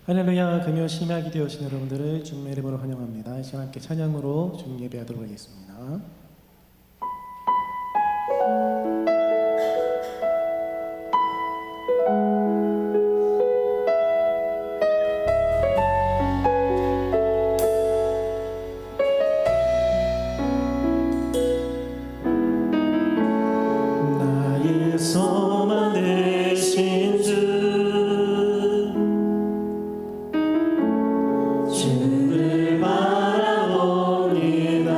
할렐루야. 금요 심야기 되어신 여러분들을 주님의 이름으로 환영합니다. 이 시간 함께 찬양으로 주님 예배하도록 하겠습니다. 나의 소망 되신 주를 바라봅니다.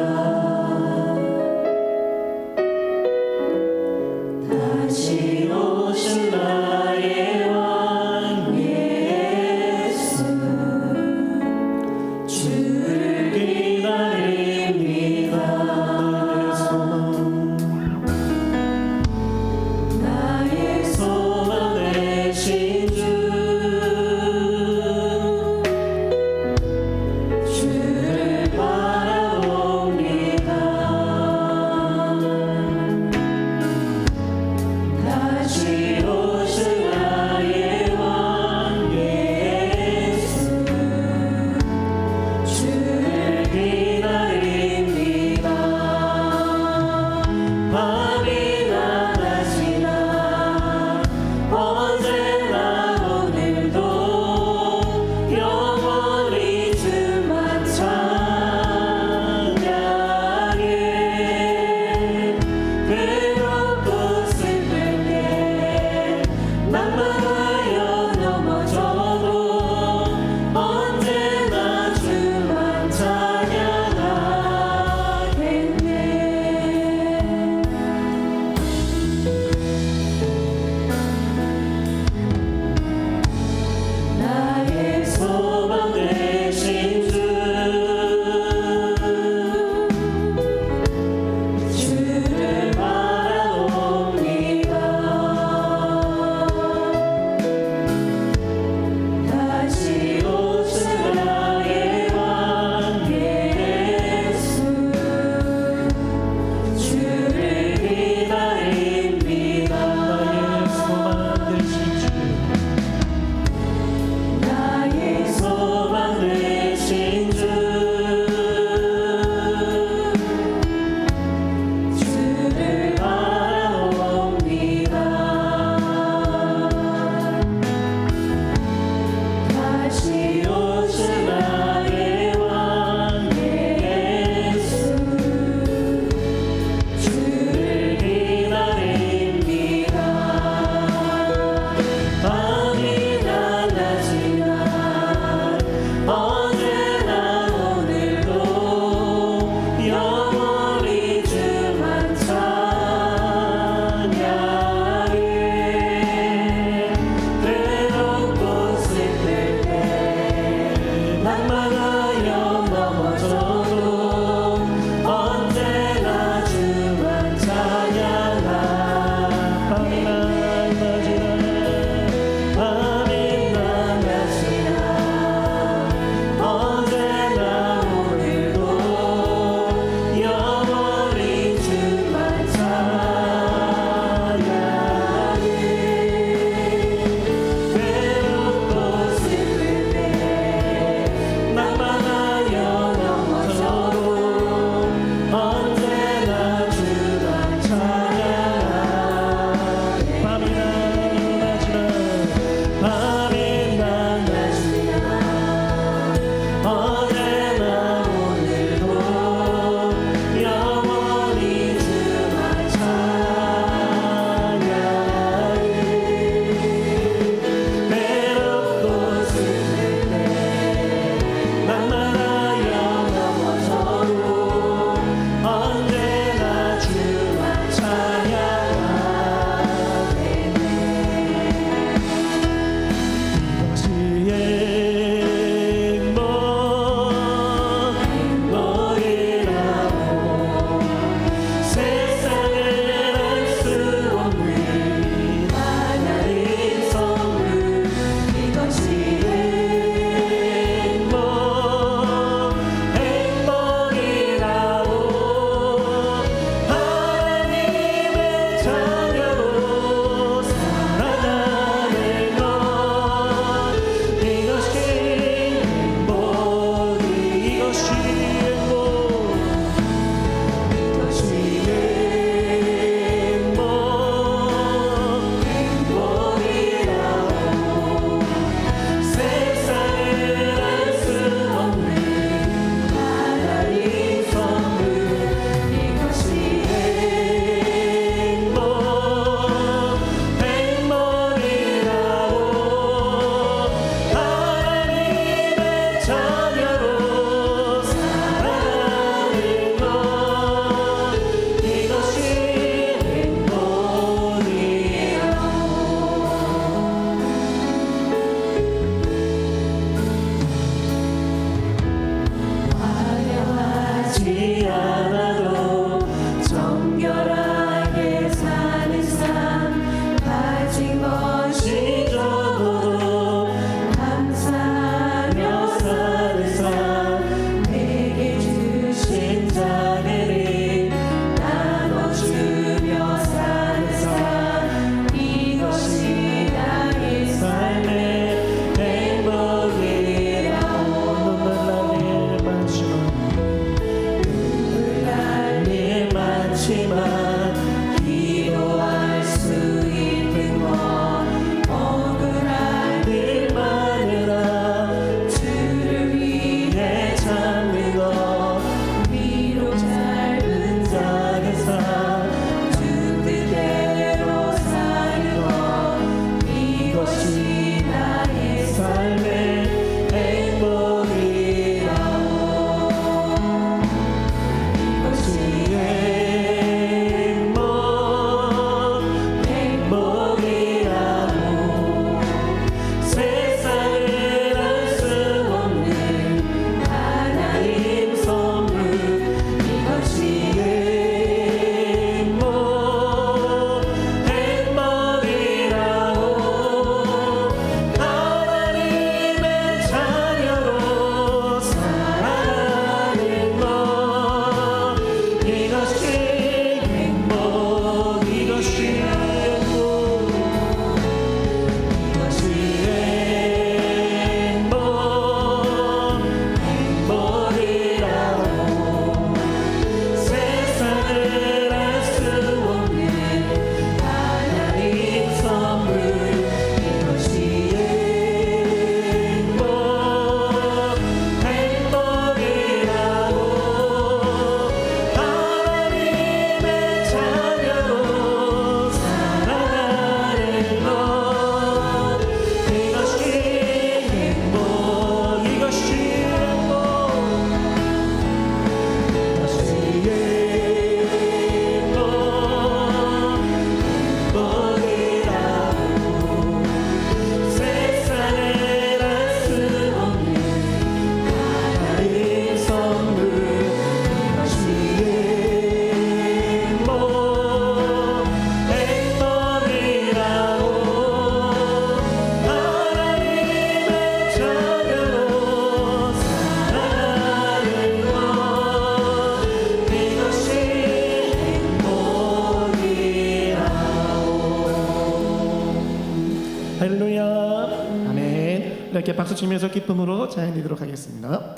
아멘. 이렇게 박수 치면서 기쁨으로 찬양 드리도록 하겠습니다.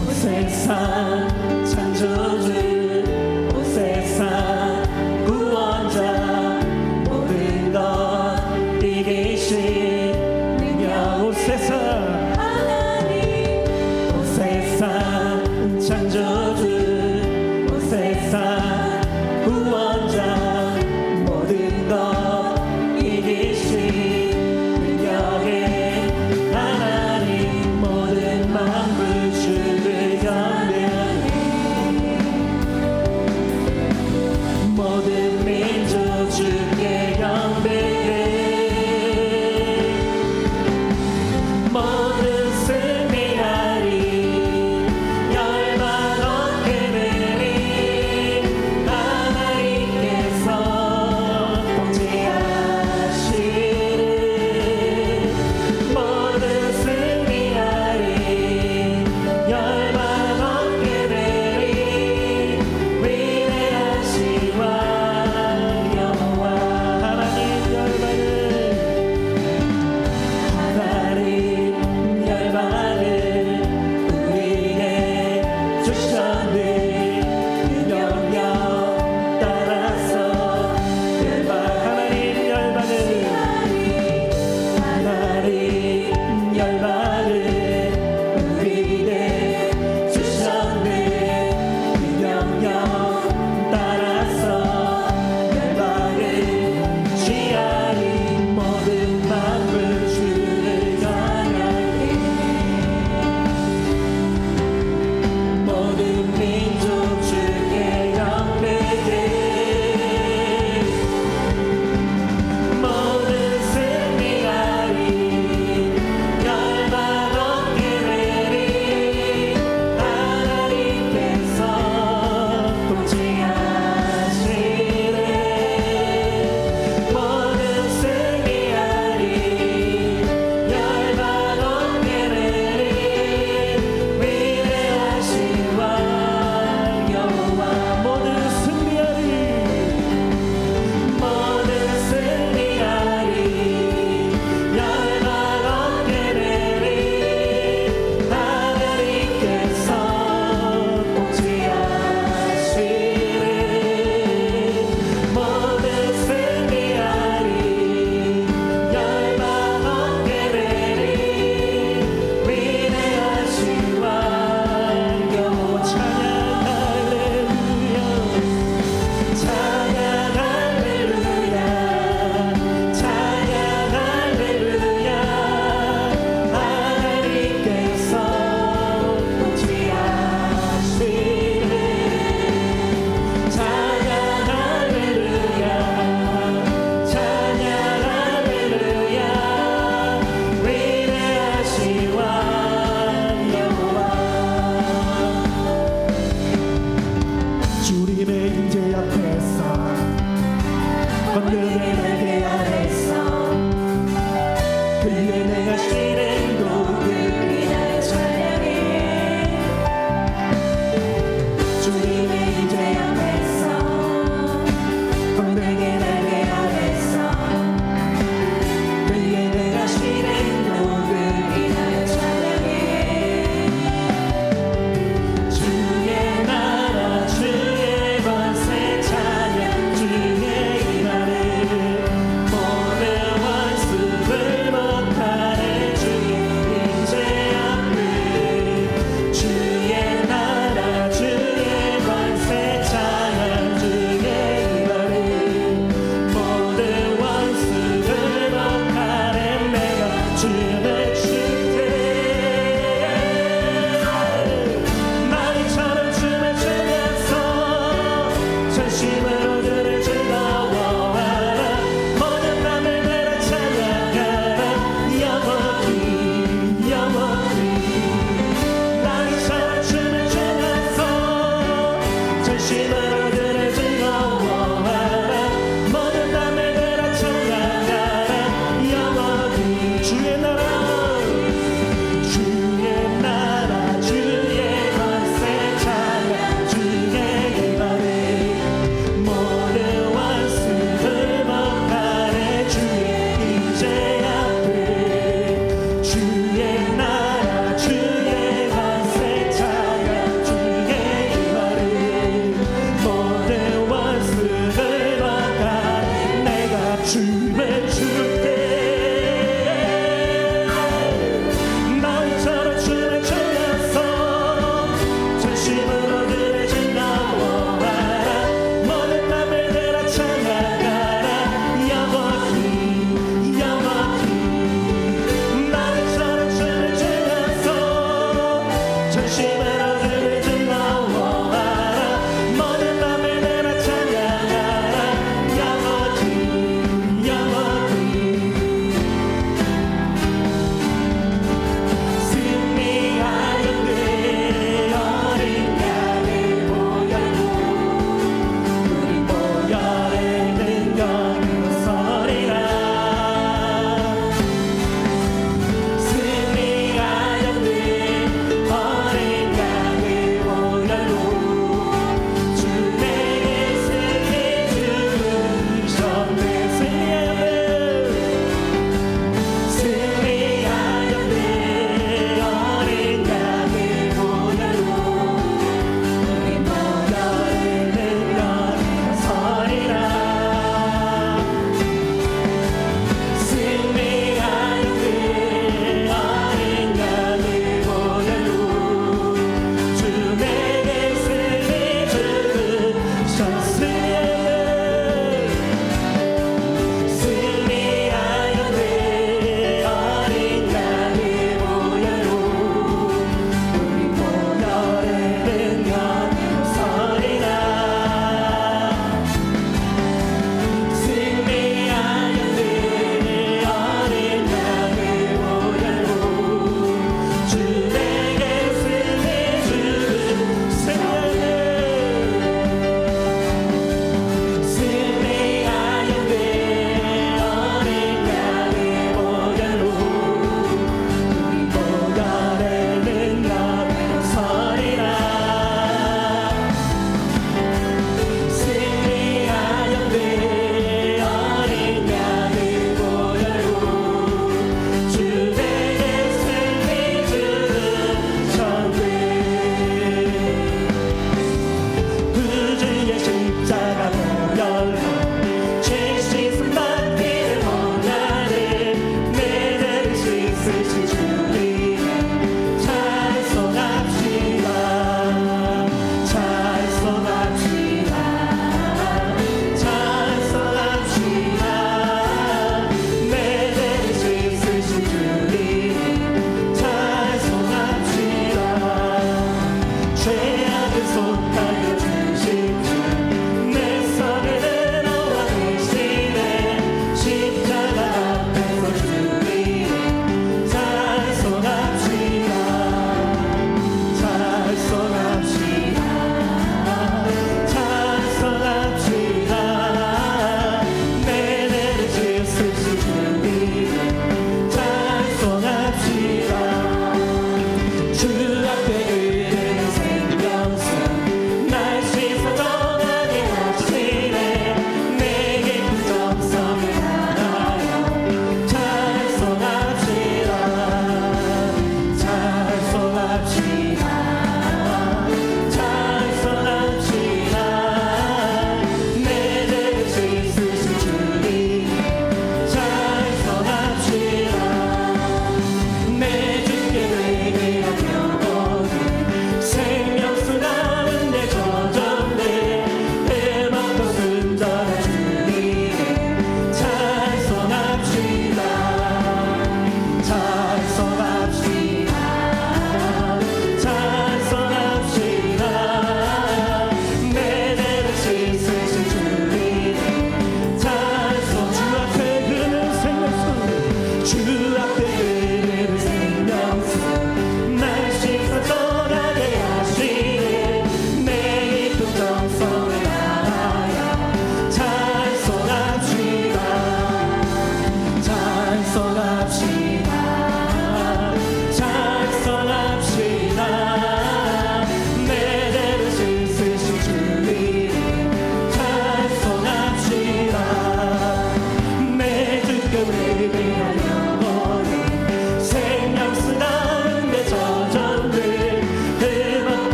온 세상 창조주, 온 세상 구원자, 모든 것 이기신 능력, 온 세상 하나님, 온 세상 창조주, 온 세상 구원자, 모든 것 이기신 능력의 하나님, 모든 만물 주를 경배하니, 모든 민족 주께 경배해. 모든 승리하리, 열방 어깨 내리,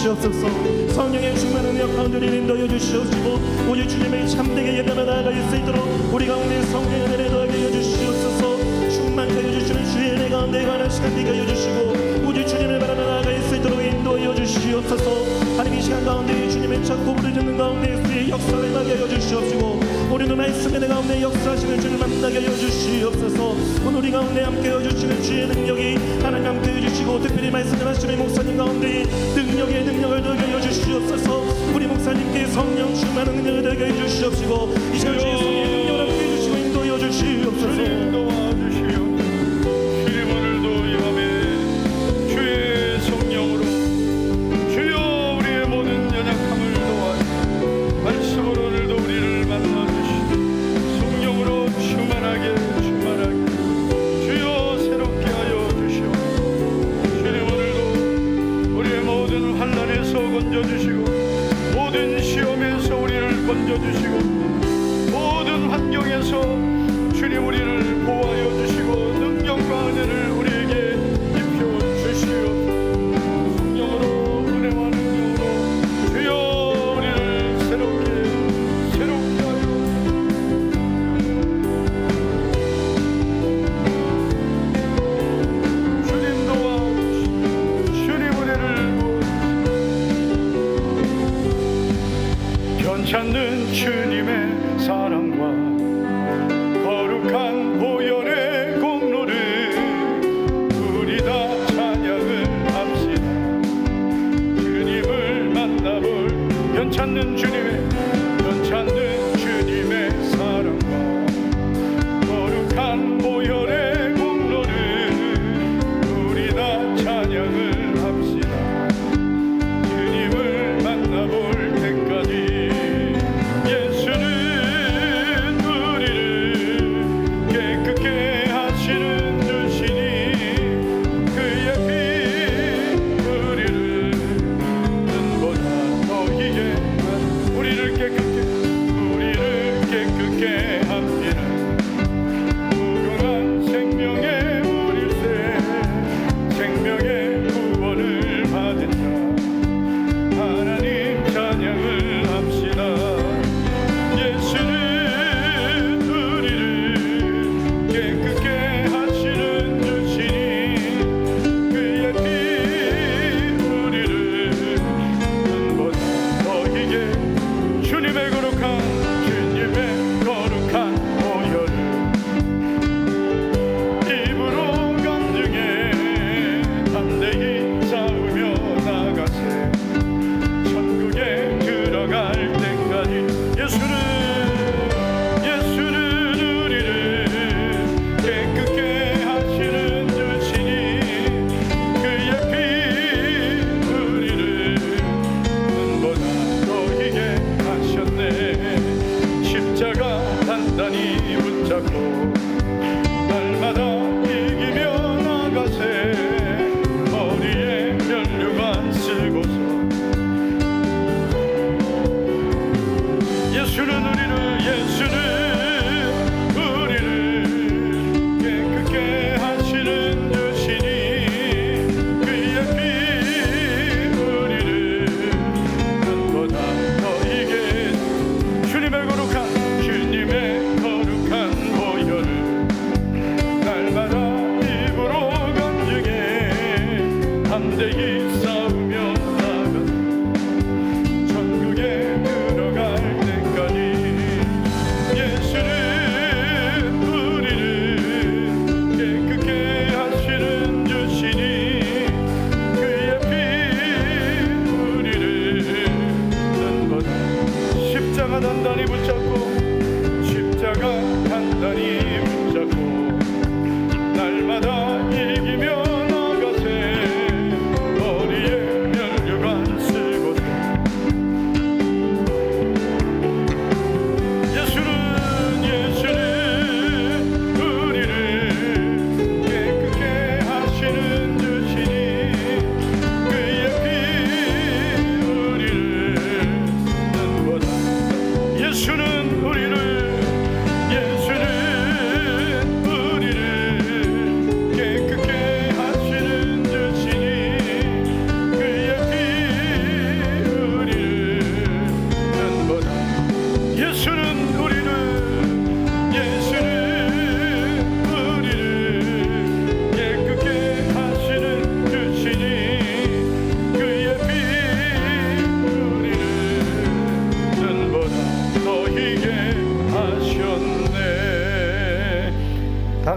주시옵소서. 성령의 충만한 능력 가운데 우리를 인도하여 주시옵시고 우리 주님의 참되게 예배하며 나아갈 수 있도록 우리 가운데 성령의 은혜를 더하게 해주시옵소서. 충만케 해주시는 주의 은혜 가운데 관한 시간 되게 해주시고 우리 주님을 바라며 나아갈 수 있도록 인도하여 주시옵소서. 하나님 이 시간 가운데 주님의 찾고 부르짖는 가운데 주의 역사를 임하게 하여 주시옵시고 우리는 말씀의 내 가운데 역사하시는 주를 만나게 하여 주시옵소서. 오늘 우리 가운데 함께 해주시는 주의 능력이 하나님 함께 해주시고 특별히 말씀을 하시는 목사님 가운데 능력의 능력을 더하게 하여 주시옵소서. 우리 목사님께 성령 충만한 능력을 더하게 해 주시옵시고 이 시간 주의 성령의 능력을 함께 해주시고 인도하여 주시옵소서. 주님 도와주시옵소서. 주님 오늘도 이 밤에 주의 성령으로 주여 우리의 모든 연약함을 도와주시고 말씀으로 오늘도 우리를 만나주시고 성령으로 충만하게 주여 새롭게 하여 주시옵소서. 주님 오늘도 우리의 모든 환난에서 건져주시고 모든 시험에서 우리를 건져주시고 모든 환경에서 주님 우리를 보호하여 주시고 능력과 은혜를 우리에게 입혀 주시옵소서. 성령으로 은혜와 능력으로 주여 우리를 새롭게 하여 주님 도와주시고 주님 은혜를 보여주시고 변찮는 주님의 사랑과 거룩한 보혈의 공로를 우리 다 찬양을 합시다. 주님을 만나볼 변찮는 주님의 사랑과 거룩한 보혈의 공로를 우리 다 찬양을 합시다. 주님을 만나볼 때까지 깨끗게 하시는 주시니 그의 피 우리를 눈보다 더 희게 우리를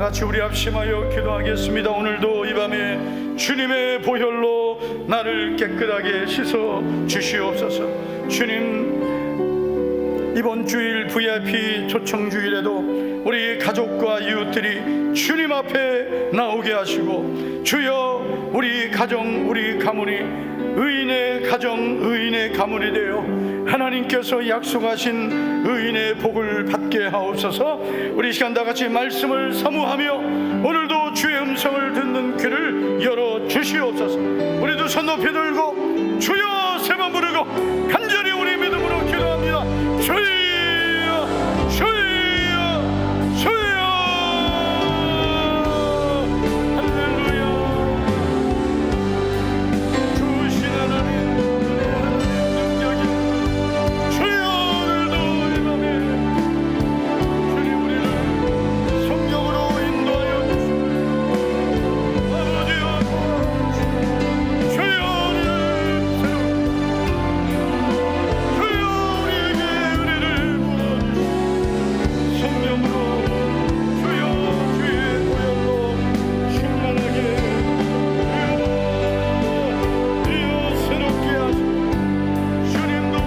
같이 우리 합심하여 기도하겠습니다. 오늘도 이 밤에 주님의 보혈로 나를 깨끗하게 씻어 주시옵소서. 주님, 이번 주일 VIP 초청주일에도 우리 가족과 이웃들이 주님 앞에 나오게 하시고, 주여 우리 가정, 우리 가문이 의인의 가정, 의인의 가문이 되어 하나님께서 약속하신 의인의 복을 받게 하옵소서. 우리 시간 다 같이 말씀을 사모하며 오늘도 주의 음성을 듣는 귀를 열어 주시옵소서. 우리도 손 높이 들고 주여 세 번 부르고 간절히 우리 믿음으로 기도합니다. 주여, 주여, 주여. 할렐루야. 주신 하나님, 능력이 주여, 오늘도 이 밤에 주님 우리를 성령으로 인도하여 주시고 아버지여 주여 우리를 주여 우리에게 은혜를 부어주시고 성령으로 주여 주의 보혈로 충만하게 주여 새롭게 하시고 주님 동안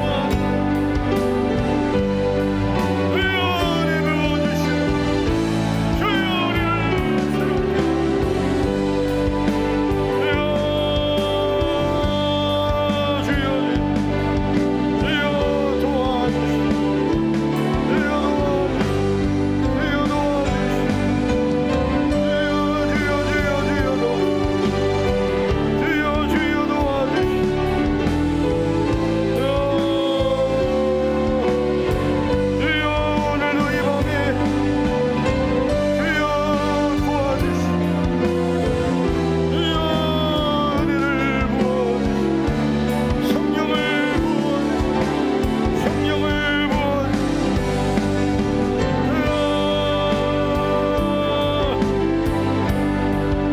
주여 은혜 부어주시고 주여 우리를 새롭게 주여 주여 도와주시고 주여 오늘도 이 밤에 주여 도와주시고 주여 은혜를 부어주시고 성령을 부어주시고 성령을 부어주시고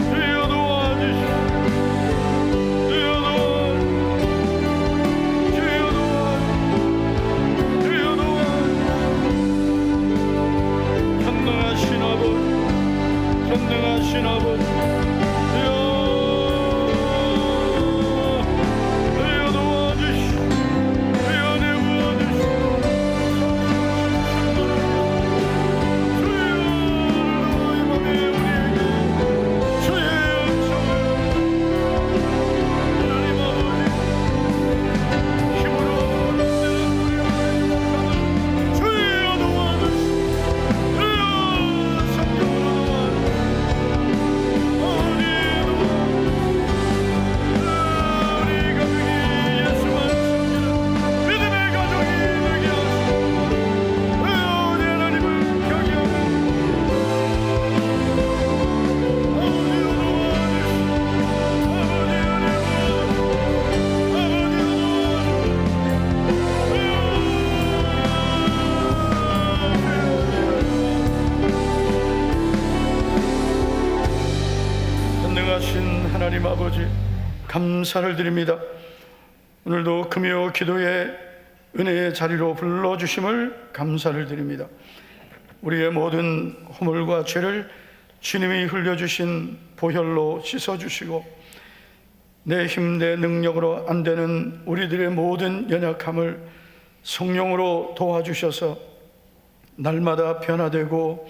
주여 도와주시고 주여 전능하신 아버지, 전능하신 아버지, 주여 도와주시고 주여 은혜 부어주시고 주여 이 밤에 우리에게 주의 음성을 하나님 아버지 힘으로 넘치는 주여 도와주시고 주여 성령으로 우리 가족이 예수만 섬기는 믿음의 가족이 되게 하시고 주여 내 하나님을 경외하는 아버지여 전능하신 하나님 아버지, 감사를 드립니다. 오늘도 금요 기도의 은혜의 자리로 불러주심을 감사를 드립니다. 우리의 모든 허물과 죄를 주님이 흘려주신 보혈로 씻어주시고 내 힘, 내 능력으로 안 되는 우리들의 모든 연약함을 성령으로 도와주셔서 날마다 변화되고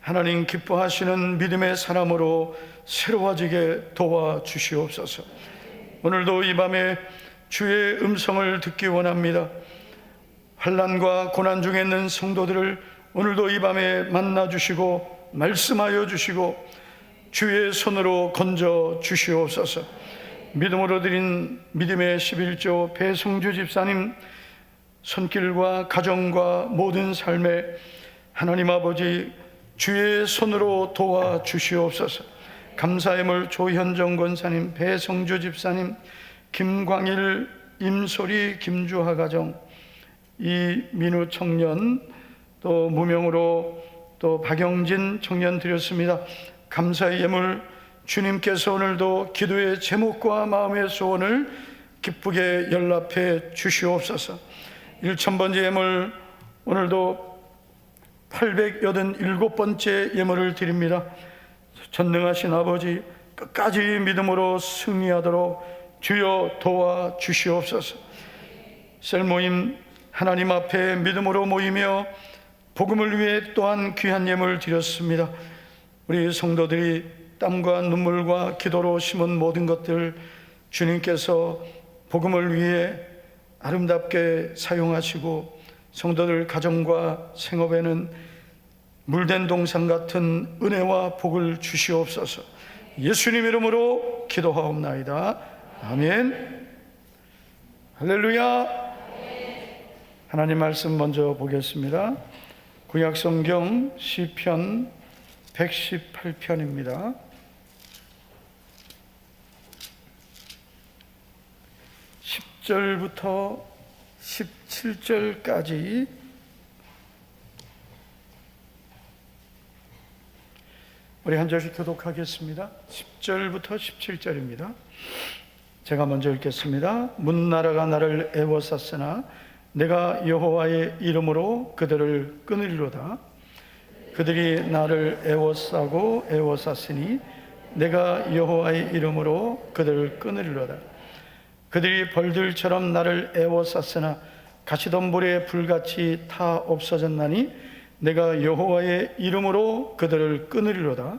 하나님 기뻐하시는 믿음의 사람으로 새로워지게 도와주시옵소서. 오늘도 이 밤에 주의 음성을 듣기 원합니다. 환난과 고난 중에 있는 성도들을 오늘도 이 밤에 만나주시고 말씀하여 주시고 주의 손으로 건져 주시옵소서. 믿음으로 드린 믿음의 11조 배성주 집사님 손길과 가정과 모든 삶에 하나님 아버지 주의 손으로 도와주시옵소서. 감사의물 조현정 권사님, 배성주 집사님, 김광일, 임소리, 김주하 가정, 이민우 청년, 또 무명으로 또 박영진 청년 드렸습니다. 감사의 예물 주님께서 오늘도 기도의 제목과 마음의 소원을 기쁘게 연락해 주시옵소서. 1000번째 예물 오늘도 887번째 예물을 드립니다. 전능하신 아버지, 끝까지 믿음으로 승리하도록 주여 도와 주시옵소서. 셀모임 하나님 앞에 믿음으로 모이며 복음을 위해 또한 귀한 예물 드렸습니다. 우리 성도들이 땀과 눈물과 기도로 심은 모든 것들 주님께서 복음을 위해 아름답게 사용하시고 성도들 가정과 생업에는 물된 동산 같은 은혜와 복을 주시옵소서. 예수님 이름으로 기도하옵나이다. 아멘. 할렐루야. 하나님 말씀 먼저 보겠습니다. 구약성경 시편 118편입니다. 10절부터 17절까지 우리 한 절씩 교독하겠습니다. 10절부터 17절입니다. 제가 먼저 읽겠습니다. 문나라가 나를 애워쌌으나 내가 여호와의 이름으로 그들을 끊으리로다. 그들이 나를 애워싸고 애워쌌으니 내가 여호와의 이름으로 그들을 끊으리로다. 그들이 벌들처럼 나를 애워쌌으나 가시덤불에 불같이 타 없어졌나니 내가 여호와의 이름으로 그들을 끊으리로다.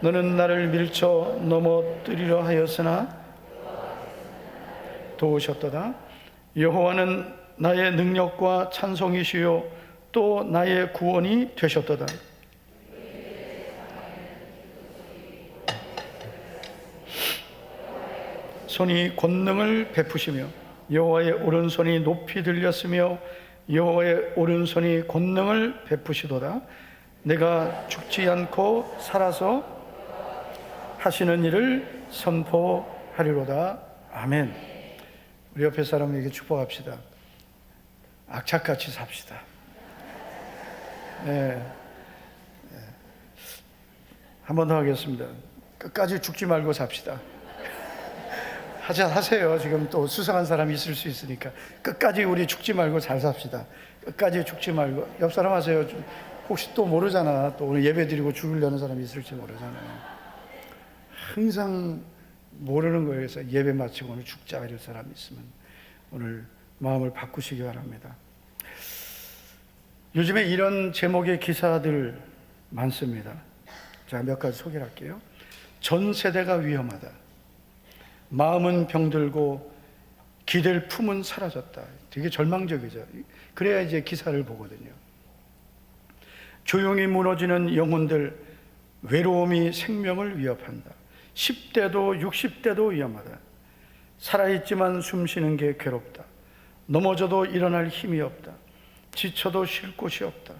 너는 나를 밀쳐 넘어뜨리려 하였으나 도우셨도다. 여호와는 나의 능력과 찬송이시요 또 나의 구원이 되셨도다. 손이 권능을 베푸시며 여호와의 오른손이 높이 들렸으며 여호와의 오른손이 권능을 베푸시도다. 내가 죽지 않고 살아서 하시는 일을 선포하리로다. 아멘. 우리 옆에 사람에게 축복합시다. 악착같이 삽시다. 네. 한 번 더 하겠습니다. 끝까지 죽지 말고 삽시다. 하세요. 지금 또 수상한 사람이 있을 수 있으니까 끝까지 우리 죽지 말고 잘 삽시다. 끝까지 죽지 말고. 옆 사람 하세요. 혹시 또 모르잖아. 또 오늘 예배 드리고 죽으려는 사람이 있을지 모르잖아요. 항상 모르는 거예요. 그래서 예배 마치고 오늘 죽자 이럴 사람이 있으면 오늘 마음을 바꾸시기 바랍니다. 요즘에 이런 제목의 기사들 많습니다. 제가 몇 가지 소개를 할게요. 전 세대가 위험하다. 마음은 병들고 기댈 품은 사라졌다. 되게 절망적이죠. 그래야 이제 기사를 보거든요. 조용히 무너지는 영혼들, 외로움이 생명을 위협한다. 10대도 60대도 위험하다. 살아있지만 숨쉬는 게 괴롭다. 넘어져도 일어날 힘이 없다. 지쳐도 쉴 곳이 없다.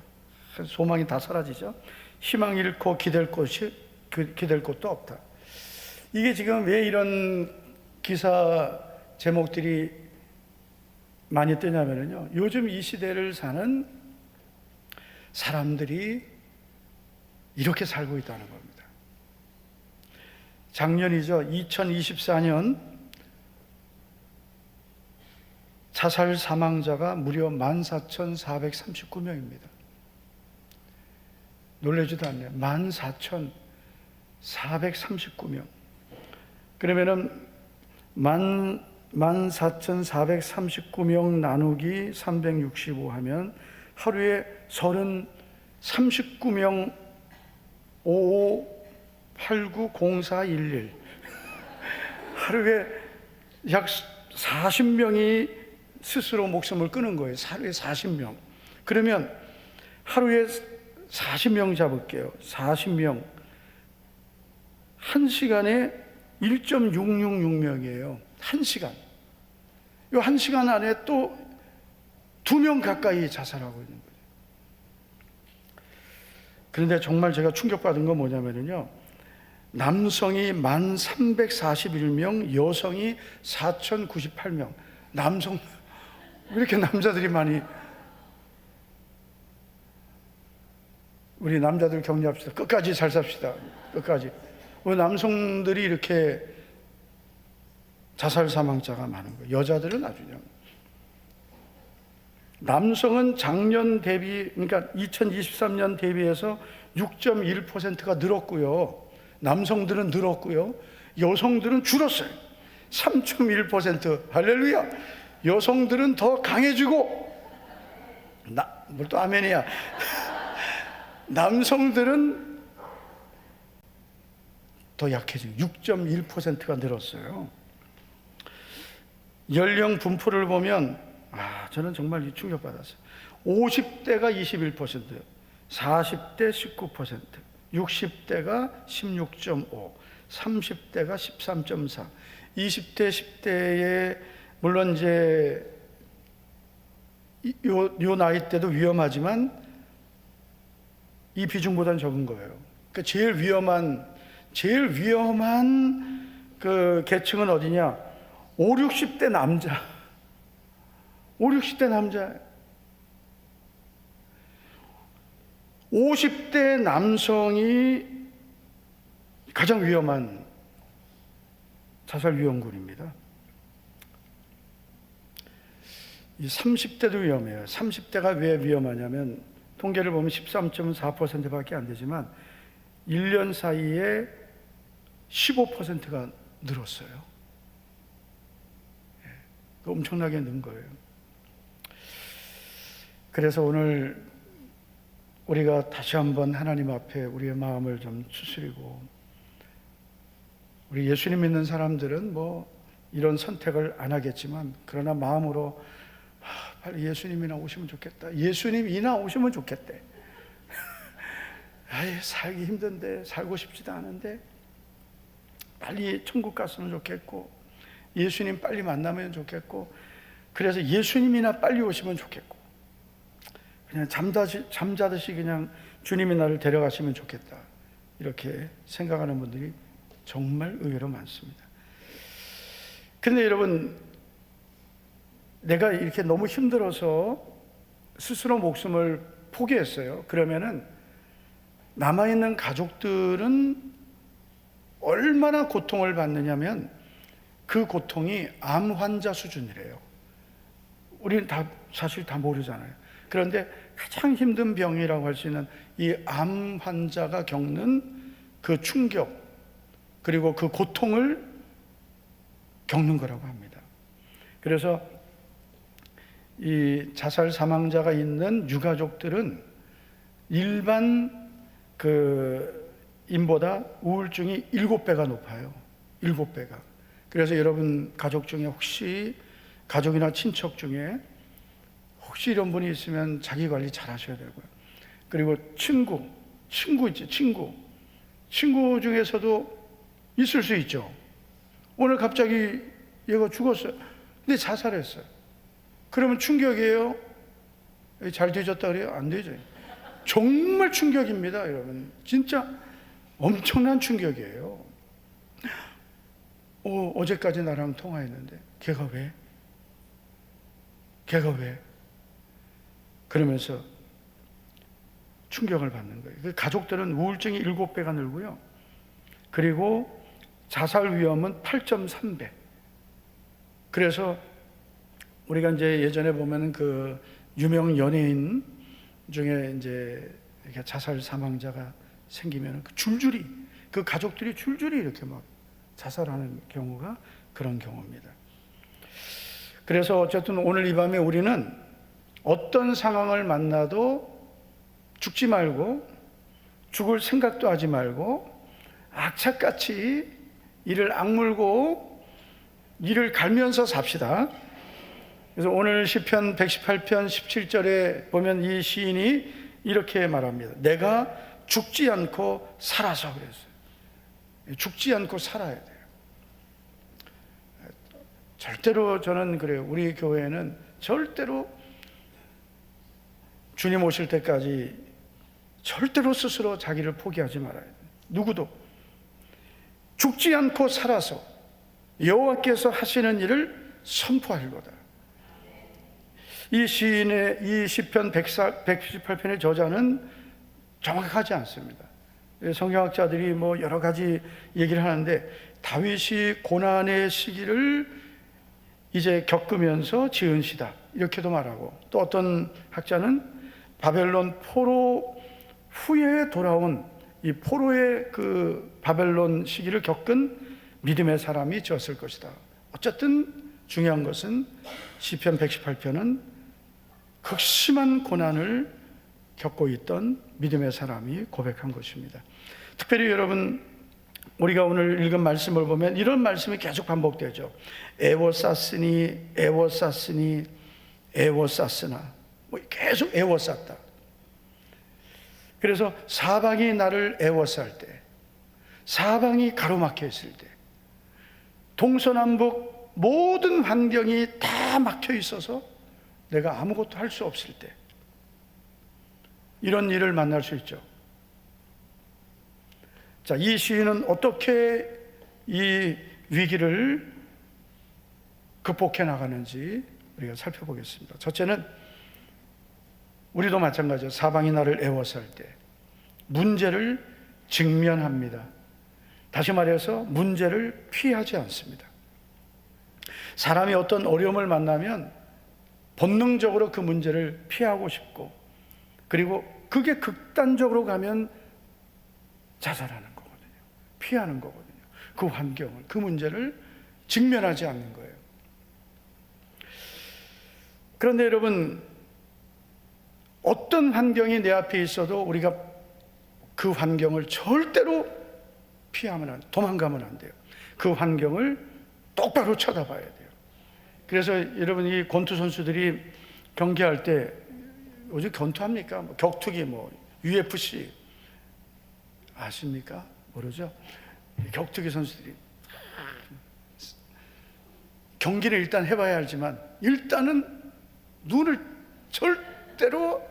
소망이 다 사라지죠. 희망 잃고 기댈 곳도 없다. 이게 지금 왜 이런 기사 제목들이 많이 뜨냐면요, 요즘 이 시대를 사는 사람들이 이렇게 살고 있다는 겁니다. 작년이죠. 2024년 자살 사망자가 무려 14,439명입니다. 놀라지도 않네요. 14,439명. 그러면은 14,439명 나누기 365 하면 하루에 39명 55890411 하루에 약 40명이 스스로 목숨을 끊은 거예요. 하루에 40명. 그러면 하루에 40명 잡을게요. 40명. 한 시간에 1.666명이에요. 한 시간. 이 한 시간 안에 또 2명 가까이 자살하고 있는 거예요. 그런데 정말 제가 충격받은 건 뭐냐면요, 남성이 1,341명, 여성이 4,098명. 남성, 왜 이렇게 남자들이 많이. 우리 남자들 격려합시다. 끝까지 잘 삽시다. 끝까지. 왜 남성들이 이렇게 자살 사망자가 많은 거예요? 여자들은 아주 그냥. 남성은 작년 대비, 그러니까 2023년 대비해서 6.1%가 늘었고요. 남성들은 늘었고요, 여성들은 줄었어요. 3.1%. 할렐루야. 여성들은 더 강해지고, 뭘 또 아멘이야. 남성들은 더 약해지고 6.1%가 늘었어요. 연령 분포를 보면 저는 정말 충격받았어요. 50대가 21%, 40대 19%, 60대가 16.5%, 30대가 13.4%, 20대 10대에 물론 이제 요 나이 때도 위험하지만 이 비중보다는 적은 거예요. 그러니까 제일 위험한 그 계층은 어디냐? 5, 60대 남자. 5, 60대 남자. 50대 남성이 가장 위험한 자살 위험군입니다. 이 30대도 위험해요. 30대가 왜 위험하냐면 통계를 보면 13.4%밖에 안 되지만 1년 사이에 15%가 늘었어요. 엄청나게 는 거예요. 그래서 오늘 우리가 다시 한번 하나님 앞에 우리의 마음을 좀 추스리고, 우리 예수님 믿는 사람들은 뭐 이런 선택을 안 하겠지만, 그러나 마음으로 빨리 예수님이나 오시면 좋겠다. 예수님이나 오시면 좋겠대. 살기 힘든데, 살고 싶지도 않은데 빨리 천국 갔으면 좋겠고, 예수님 빨리 만나면 좋겠고, 그래서 예수님이나 빨리 오시면 좋겠고, 그냥 잠자듯이 그냥 주님이 나를 데려가시면 좋겠다, 이렇게 생각하는 분들이 정말 의외로 많습니다. 그런데 여러분, 내가 이렇게 너무 힘들어서 스스로 목숨을 포기했어요. 그러면은 남아있는 가족들은 얼마나 고통을 받느냐면 그 고통이 암 환자 수준이래요. 우리는 사실 다 모르잖아요. 그런데 가장 힘든 병이라고 할 수 있는 이 암 환자가 겪는 그 충격, 그리고 그 고통을 겪는 거라고 합니다. 그래서 이 자살 사망자가 있는 유가족들은 일반 그 인보다 우울증이 7배가 높아요. 7배가. 그래서 여러분 가족 중에 혹시, 가족이나 친척 중에 혹시 이런 분이 있으면 자기 관리 잘 하셔야 되고요. 그리고 친구 있지, 친구 중에서도 있을 수 있죠. 오늘 갑자기 얘가 죽었어요. 근데 자살했어요. 그러면 충격이에요? 잘 뒤졌다 그래요? 안 되죠. 정말 충격입니다, 여러분. 진짜 엄청난 충격이에요. 어제까지 나랑 통화했는데 걔가 왜? 그러면서 충격을 받는 거예요. 가족들은 우울증이 7배가 늘고요. 그리고 자살 위험은 8.3배. 그래서 우리가 이제 예전에 보면 그 유명 연예인 중에 이제 이렇게 자살 사망자가 생기면 줄줄이 그 가족들이 줄줄이 이렇게 막 자살하는 경우가 그런 경우입니다. 그래서 어쨌든 오늘 이 밤에 우리는 어떤 상황을 만나도 죽지 말고, 죽을 생각도 하지 말고, 악착같이 이를 악물고 이를 갈면서 삽시다. 그래서 오늘 시편 118편 17절에 보면 이 시인이 이렇게 말합니다. 내가 죽지 않고 살아서 그랬어요. 죽지 않고 살아야 돼요. 절대로 저는 그래요. 우리 교회는 절대로 주님 오실 때까지 절대로 스스로 자기를 포기하지 말아야 돼요. 누구도 죽지 않고 살아서 여호와께서 하시는 일을 선포하리로다. 이 시인의 이 시편 118편의 저자는 정확하지 않습니다. 성경학자들이 뭐 여러 가지 얘기를 하는데, 다윗이 고난의 시기를 이제 겪으면서 지은 시다, 이렇게도 말하고, 또 어떤 학자는 바벨론 포로 후에 돌아온 이 포로의 그 바벨론 시기를 겪은 믿음의 사람이 지었을 것이다. 어쨌든 중요한 것은 시편 118편은 극심한 고난을 겪고 있던 믿음의 사람이 고백한 것입니다. 특별히 여러분, 우리가 오늘 읽은 말씀을 보면 이런 말씀이 계속 반복되죠. 애워쌌으니 애워쌌으니 애워쌌으나, 뭐 계속 애워쌌다. 그래서 사방이 나를 애워쌀 때, 사방이 가로막혀 있을 때, 동서남북 모든 환경이 다 막혀 있어서 내가 아무것도 할 수 없을 때, 이런 일을 만날 수 있죠. 자, 이 시인은 어떻게 이 위기를 극복해 나가는지 우리가 살펴보겠습니다. 첫째는 우리도 마찬가지죠. 사방이 나를 애워쌀 때 문제를 직면합니다. 다시 말해서 문제를 피하지 않습니다. 사람이 어떤 어려움을 만나면 본능적으로 그 문제를 피하고 싶고, 그리고 그게 극단적으로 가면 자살하는 거거든요. 피하는 거거든요. 그 환경을, 그 문제를 직면하지 않는 거예요. 그런데 여러분, 어떤 환경이 내 앞에 있어도 우리가 그 환경을 절대로 피하면 도망가면 안 돼요. 그 환경을 똑바로 쳐다봐야 돼요. 그래서 여러분, 이 권투 선수들이 경기할 때 요즘 권투합니까? 뭐 격투기, 뭐 UFC 아십니까? 모르죠? 격투기 선수들이 경기를 일단 해봐야 알지만, 일단은 절대로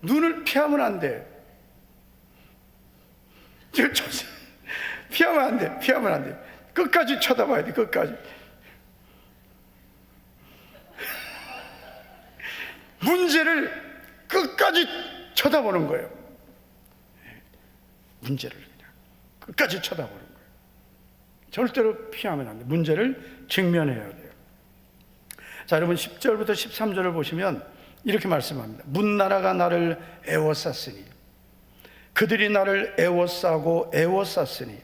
눈을 피하면 안 돼. 피하면 안 돼. 피하면 안 돼. 끝까지 쳐다봐야 돼. 끝까지. 문제를 끝까지 쳐다보는 거예요. 문제를 그냥 끝까지 쳐다보는 거예요. 절대로 피하면 안 돼. 문제를 직면해야 돼요. 자, 여러분 10절부터 13절을 보시면 이렇게 말씀합니다. 문나라가 나를 애워쌌으니, 그들이 나를 애워싸고 애워쌌으니.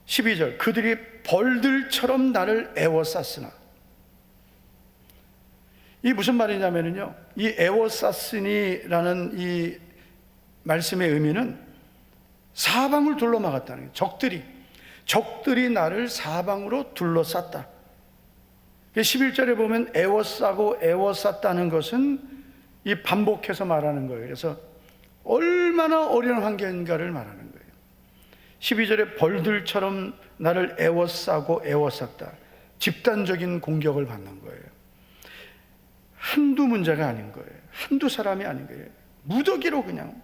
12절, 그들이 벌들처럼 나를 애워쌌으나. 이 무슨 말이냐면요, 이 애워쌌으니라는 이 말씀의 의미는 사방을 둘러막았다는 거예요. 적들이 나를 사방으로 둘러쌌다. 11절에 보면 애워싸고 애워쌌다는 것은 이 반복해서 말하는 거예요. 그래서 얼마나 어려운 환경인가를 말하는 거예요. 12절에 벌들처럼 나를 애워싸고 애워쌌다. 집단적인 공격을 받는 거예요. 한두 문제가 아닌 거예요. 한두 사람이 아닌 거예요. 무더기로 그냥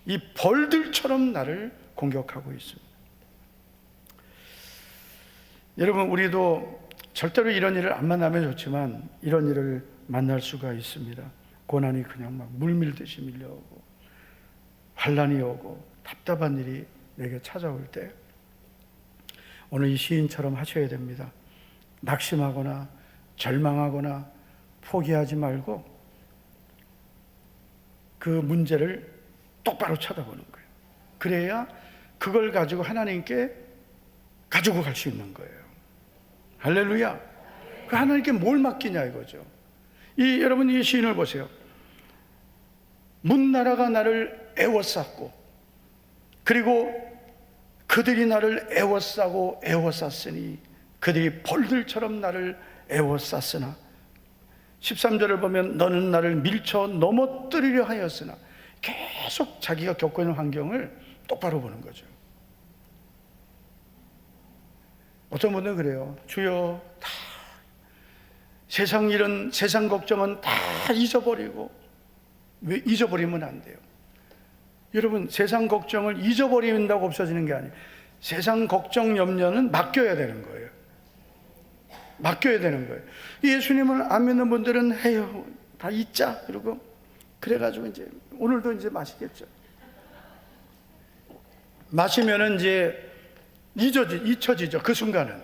이 벌들처럼 나를 공격하고 있습니다. 여러분, 우리도 절대로 이런 일을 안 만나면 좋지만 이런 일을 만날 수가 있습니다. 고난이 그냥 막 물밀듯이 밀려오고, 환난이 오고, 답답한 일이 내게 찾아올 때 오늘 이 시인처럼 하셔야 됩니다. 낙심하거나 절망하거나 포기하지 말고 그 문제를 똑바로 쳐다보는 거예요. 그래야 그걸 가지고 하나님께 가지고 갈 수 있는 거예요. 할렐루야. 그 하나님께 뭘 맡기냐 이거죠. 여러분, 이 시인을 보세요. 문나라가 나를 애워쌌고, 그리고 그들이 나를 애워싸고 애워쌌으니, 그들이 벌들처럼 나를 애워쌌으나. 13절을 보면 너는 나를 밀쳐 넘어뜨리려 하였으나. 계속 자기가 겪고 있는 환경을 똑바로 보는 거죠. 어떤 분들은 그래요. 주여, 다 세상 일은, 세상 걱정은 다 잊어버리고. 왜 잊어버리면 안 돼요? 여러분, 세상 걱정을 잊어버린다고 없어지는 게 아니에요. 세상 걱정, 염려는 맡겨야 되는 거예요. 맡겨야 되는 거예요. 예수님을 안 믿는 분들은 해요, 다 잊자 이러고, 그래가지고 이제 오늘도 이제 마시겠죠. 마시면은 이제 잊혀지죠. 그 순간은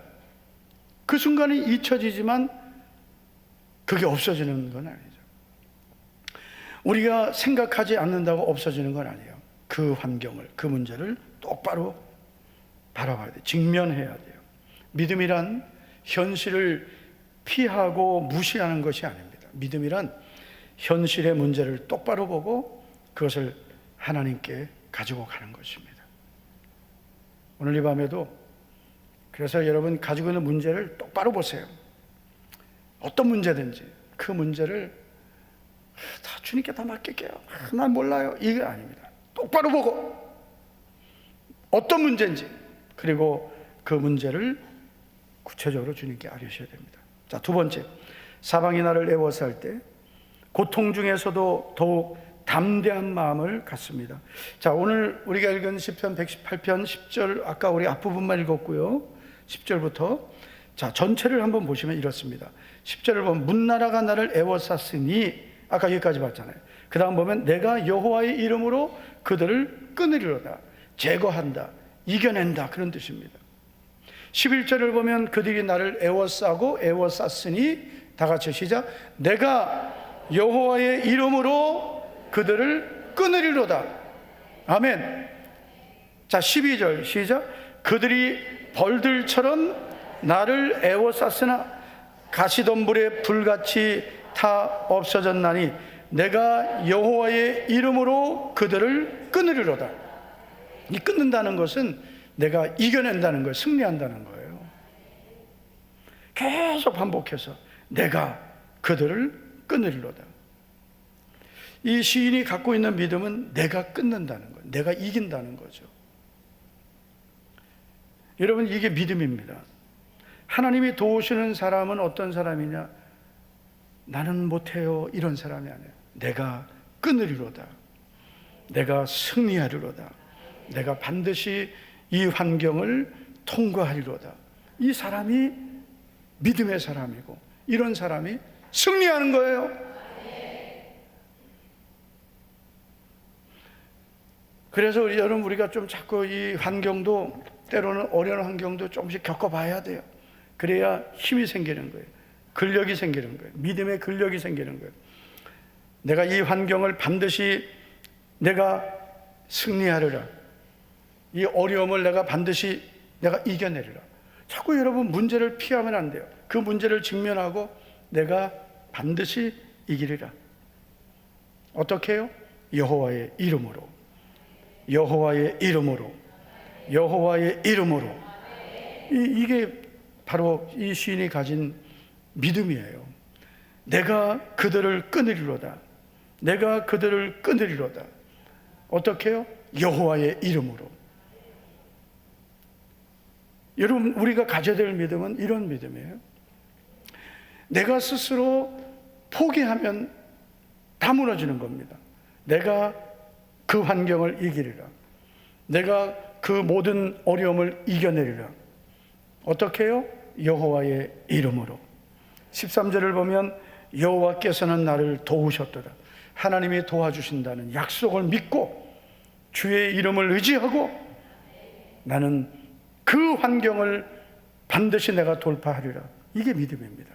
잊혀지지만 그게 없어지는 건 아니죠. 우리가 생각하지 않는다고 없어지는 건 아니에요. 그 환경을, 그 문제를 똑바로 바라봐야 돼요. 직면해야 돼요. 믿음이란 현실을 피하고 무시하는 것이 아닙니다. 믿음이란 현실의 문제를 똑바로 보고 그것을 하나님께 가지고 가는 것입니다. 오늘 이 밤에도 그래서 여러분 가지고 있는 문제를 똑바로 보세요. 어떤 문제든지 그 문제를 다 주님께 다 맡길게요. 난 몰라요. 이게 아닙니다. 똑바로 보고 어떤 문제인지, 그리고 그 문제를 구체적으로 주님께 아뢰셔야 됩니다. 자, 두 번째, 사방이 나를 애워싸 할 때 고통 중에서도 더욱 담대한 마음을 갖습니다. 자, 오늘 우리가 읽은 시편 118편 10절, 아까 우리 앞부분만 읽었고요. 10절부터 자, 전체를 한번 보시면 이렇습니다. 10절을 보면 문나라가 나를 애워쌌으니, 아까 여기까지 봤잖아요. 그 다음 보면 내가 여호와의 이름으로 그들을 끊으리로다, 제거한다, 이겨낸다, 그런 뜻입니다. 11절을 보면 그들이 나를 애워싸고 애워쌌으니, 다 같이 시작, 내가 여호와의 이름으로 그들을 끊으리로다. 아멘. 자, 12절 시작, 그들이 벌들처럼 나를 애워쌌으나 가시덤불에 불같이 타 없어졌나니 내가 여호와의 이름으로 그들을 끊으리로다. 이 끊는다는 것은 내가 이겨낸다는 거예요. 승리한다는 거예요. 계속 반복해서 내가 그들을 끊으리로다. 이 시인이 갖고 있는 믿음은 내가 끊는다는 거예요. 내가 이긴다는 거죠. 여러분, 이게 믿음입니다. 하나님이 도우시는 사람은 어떤 사람이냐? 나는 못해요, 이런 사람이 아니에요. 내가 끊으리로다, 내가 승리하리로다, 내가 반드시 이 환경을 통과하리로다. 이 사람이 믿음의 사람이고, 이런 사람이 승리하는 거예요. 그래서 여러분, 우리가 좀 자꾸 이 환경도, 때로는 어려운 환경도 조금씩 겪어봐야 돼요. 그래야 힘이 생기는 거예요. 근력이 생기는 거예요. 믿음의 근력이 생기는 거예요. 내가 이 환경을 반드시 내가 승리하리라, 이 어려움을 내가 반드시 내가 이겨내리라. 자꾸 여러분 문제를 피하면 안 돼요. 그 문제를 직면하고 내가 반드시 이기리라. 어떻게 해요? 여호와의 이름으로, 여호와의 이름으로, 여호와의 이름으로. 이게 바로 이 시인이 가진 믿음이에요. 내가 그들을 끊으리로다, 내가 그들을 끊으리로다. 어떻게 해요? 여호와의 이름으로. 여러분, 우리가 가져야 될 믿음은 이런 믿음이에요. 내가 스스로 포기하면 다 무너지는 겁니다. 내가 그 환경을 이기리라, 내가 그 모든 어려움을 이겨내리라. 어떻게 해요? 여호와의 이름으로. 13절을 보면 여호와께서는 나를 도우셨도다. 하나님이 도와주신다는 약속을 믿고 주의 이름을 의지하고 나는 그 환경을 반드시 내가 돌파하리라. 이게 믿음입니다.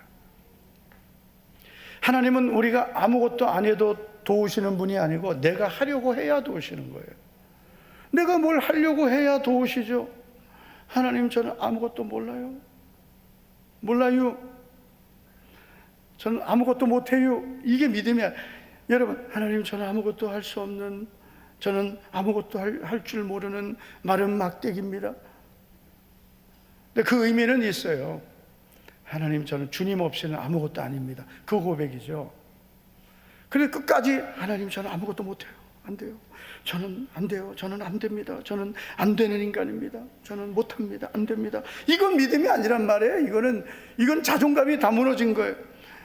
하나님은 우리가 아무것도 안 해도 도우시는 분이 아니고 내가 하려고 해야 도우시는 거예요. 내가 뭘 하려고 해야 도우시죠. 하나님, 저는 아무것도 몰라요. 저는 아무것도 못해요. 이게 믿음이야. 여러분, 하나님, 저는 아무것도 할 수 없는, 저는 아무것도 할 줄 모르는 마른 막대기입니다. 근데 그 의미는 있어요. 하나님, 저는 주님 없이는 아무것도 아닙니다. 그 고백이죠. 그런데 끝까지 하나님, 저는 아무것도 못해요. 안 돼요. 저는 안 돼요. 저는 안 됩니다. 저는 안 되는 인간입니다. 저는 못합니다. 안 됩니다. 이건 믿음이 아니란 말이에요. 이건 자존감이 다 무너진 거예요.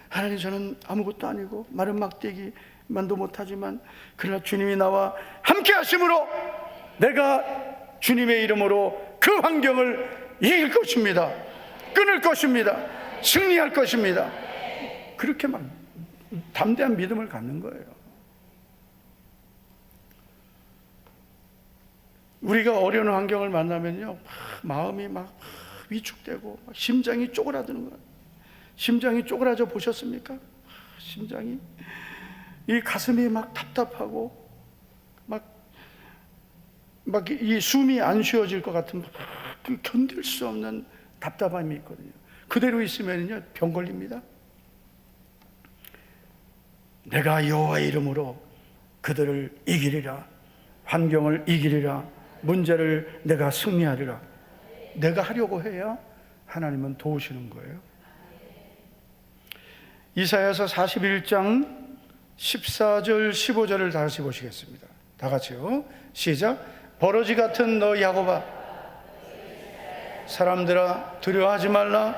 하나님, 저는 아무것도 아니고 마른 막대기만도 못하지만 그러나 주님이 나와 함께 하심으로 내가 주님의 이름으로 그 환경을 이길 것입니다. 끊을 것입니다. 승리할 것입니다. 그렇게 막 담대한 믿음을 갖는 거예요. 우리가 어려운 환경을 만나면요, 마음이 막 위축되고 막 심장이 쪼그라드는 거예요. 심장이 쪼그라져 보셨습니까? 심장이, 이 가슴이 막 답답하고 막 막 이 숨이 안 쉬어질 것 같은 그 견딜 수 없는 답답함이 있거든요. 그대로 있으면요 병 걸립니다. 내가 여호와의 이름으로 그들을 이기리라, 환경을 이기리라, 문제를 내가 승리하리라. 내가 하려고 해야 하나님은 도우시는 거예요. 이사야서 41장 14절 15절을 다시 보시겠습니다. 다 같이요. 시작. 버러지 같은 너 야곱아, 사람들아 두려워하지 말라.